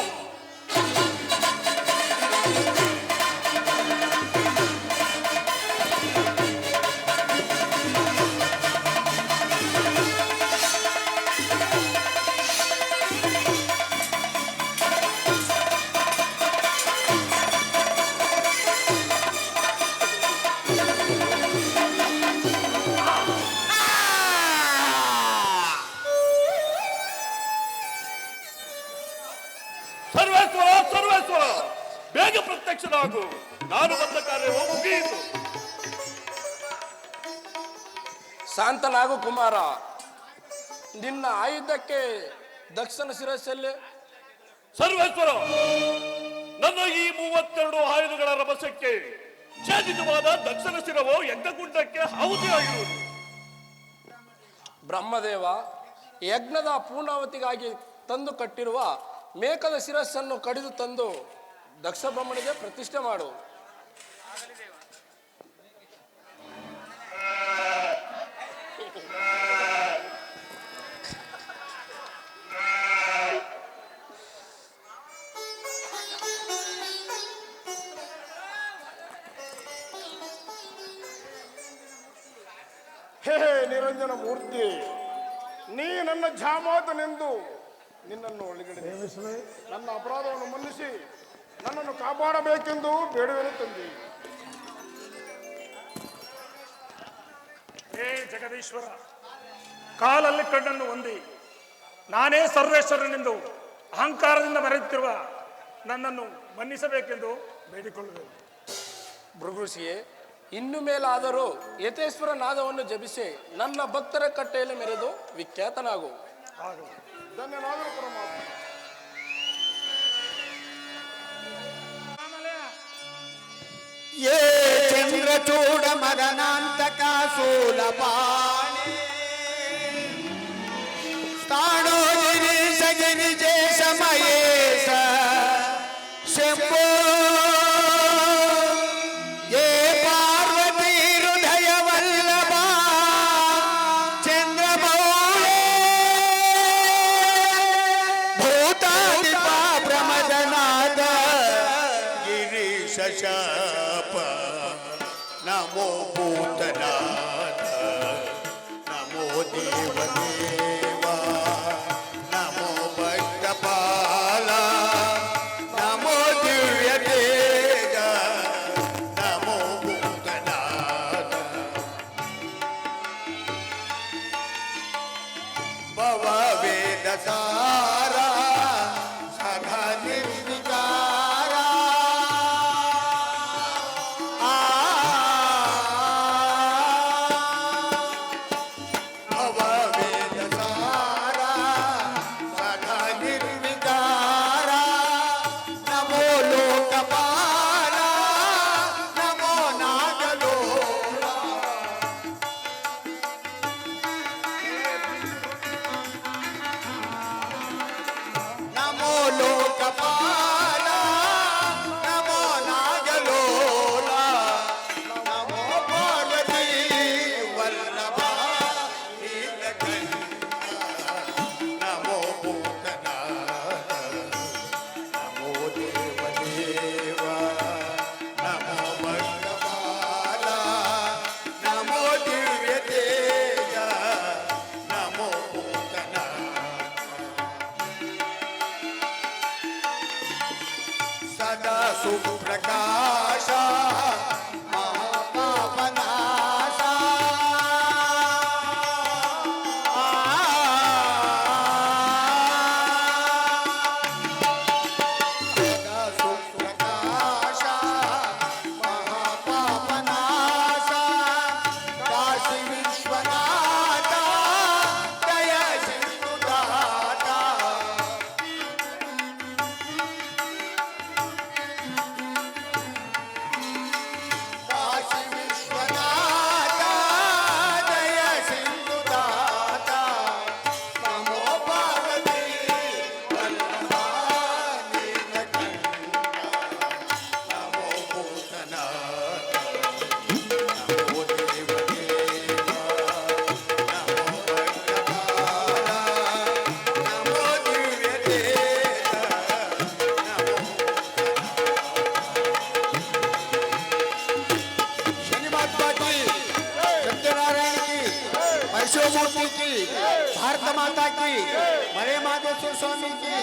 ಸರ್ವೇಶ್ವರ, ಸರ್ವೇಶ್ವರ, ಬೇಗ ಪ್ರತ್ಯಕ್ಷನಾಗು. ನಾನು ಬಂದ ಕಾರ್ಯವು ಮುಗಿಯಿತು. ಶಾಂತನಾಗು ಕುಮಾರ. ನಿನ್ನ ಆಯುಧಕ್ಕೆ ದಕ್ಷನ ಶಿರಸ್ಸಲ್ಲಿ. ಸರ್ವೇಶ್ವರ, ನನ್ನ ಈ 32 ಆಯುಧಗಳ ರಭಸಕ್ಕೆ ಛೇದಿತವಾದ ದಕ್ಷನ ಶಿರವು ಯಜ್ಞಗುಂಡಕ್ಕೆ ಆಹುತಿಯಾಗಿರುವುದು. ಬ್ರಹ್ಮದೇವ, ಯಜ್ಞದ ಪೂರ್ಣಾವತಿಗಾಗಿ ತಂದು ಕಟ್ಟಿರುವ ಮೇಕದ ಶಿರಸ್ಸನ್ನು ಕಡಿದು ತಂದು ದಕ್ಷ ಬ್ರಹ್ಮನಿಗೆ ಪ್ರತಿಷ್ಠೆ ಮಾಡು. ಹೇ ನಿರಂಜನ ಮೂರ್ತಿ, ನೀ ನನ್ನ ಜಾಮಾತನೆಂದು ನಿನ್ನನ್ನು ಒಳಗಡೆ ನನ್ನ ಅಪರಾಧವನ್ನು ಮನ್ನಿಸಿ ನನ್ನನ್ನು ಕಾಪಾಡಬೇಕೆಂದು ಬೇಡುವೆನು ತಂದೆ. ಹೇ ಜಗದೀಶ್ವರ, ಕಾಲಲ್ಲಿ ಕಣ್ಣನ್ನು ಹೊಂದಿ ನಾನೇ ಸರ್ವೇಶ್ವರನೆಂದು ಅಹಂಕಾರದಿಂದ ಮೆರೆಯುತ್ತಿರುವ ನನ್ನನ್ನು ಮನ್ನಿಸಬೇಕೆಂದು ಬೇಡಿಕೊಳ್ಳುವೆ. ಭೃಗುಷಿಯೇ, ಇನ್ನು ಮೇಲಾದರೂ ಯತೇಶ್ವರ ನಾದವನ್ನು ಜಪಿಸಿ ನನ್ನ ಭಕ್ತರ ಕಟ್ಟೆಯಲ್ಲಿ ಮೆರೆದು ವಿಖ್ಯಾತನಾಗು. ಧನ್ಯನಾದರು ಪರಮಾತ್ಮ. ಯೇ ಚಂದ್ರಚೂಡ ಮದನಾಂತಕ ಶೂಲಪಾಣಿ ಸ್ಥಾಣೋ ಗಿರೀಶ ಗಿರಿಜೇಶ ಮಹೇಶ ಶಂಭೋ ಯೇ ಪಾರ್ವತಿ ಹೃದಯ ವಲ್ಲಭ ಚಂದ್ರಮೌಳೇ ಭೂತಾದಿಪ ಪ್ರಮದನಾದ ಗಿರೀಶ ಶಾಪ ನಮೋ ಭೂತನಾಥ ನಮೋ ದೇವದೇವ ನಮೋ ಭಕ್ತಪಾಲ ನಮೋ ದಿವ್ಯ ತೇಜ ನಮೋ ಭೂತನಾಥ ಭವ ವೇದ ಸಾರ ಸದಾ ನಿರ್ವಿಕಾರ ಭವ ವೇದ ಸಾರ ಸದಾ ನಿರ್ವಿಕಾರ ನಮೋ ಲೋಕಪಾಲ ನಮೋ ನಾಗಲೋಲ ನಮೋ ಲೋಕಪಾಲ ನಮೋ ನಾಗಲೋಲ ನಮೋ ಪಾರ್ವತಿ ವಲ್ಲಭ ನೀಲಕಂಠ ನಮೋ ಭೂತನಾಥ ನಮೋ ದೇವದೇವ ನಮೋ ಭಕ್ತಪಾಲ ನಮೋ ದಿವ್ಯ ತೇಜ ನಮೋ ಭೂತನಾಥ ಸದಾ ಸುಪ್ರಕಾಶ ಮಹಾಪಾಪನಾಶ ಸದಾ ಸುಪ್ರಕಾಶ ಮಹಾಪಾಪನಾಶ ಕಾಶಿ ವಿಶ್ವನಾಥ ದಯ ಸಿಂಧುದಾತ ಕಾಶಿ ವಿಶ್ವನಾಥ ದಯ ಸಿಂಧುದಾತ ನಮೋ ಪಾರ್ವತಿ ವಲ್ಲಭ ನೀಲಕಂಠ ನಮೋ ಭೂತನಾಥ ನಮೋ ದೇವದೇವ ನಮೋ ಭಕ್ತಪಾಲ ನಮೋ ದಿವ್ಯ ತೇಜ ನಮೋ शनि महात्मा की सत्यनारायण की परशुराम मूर्ति की भारत माता की मरे महादेव स्वामी की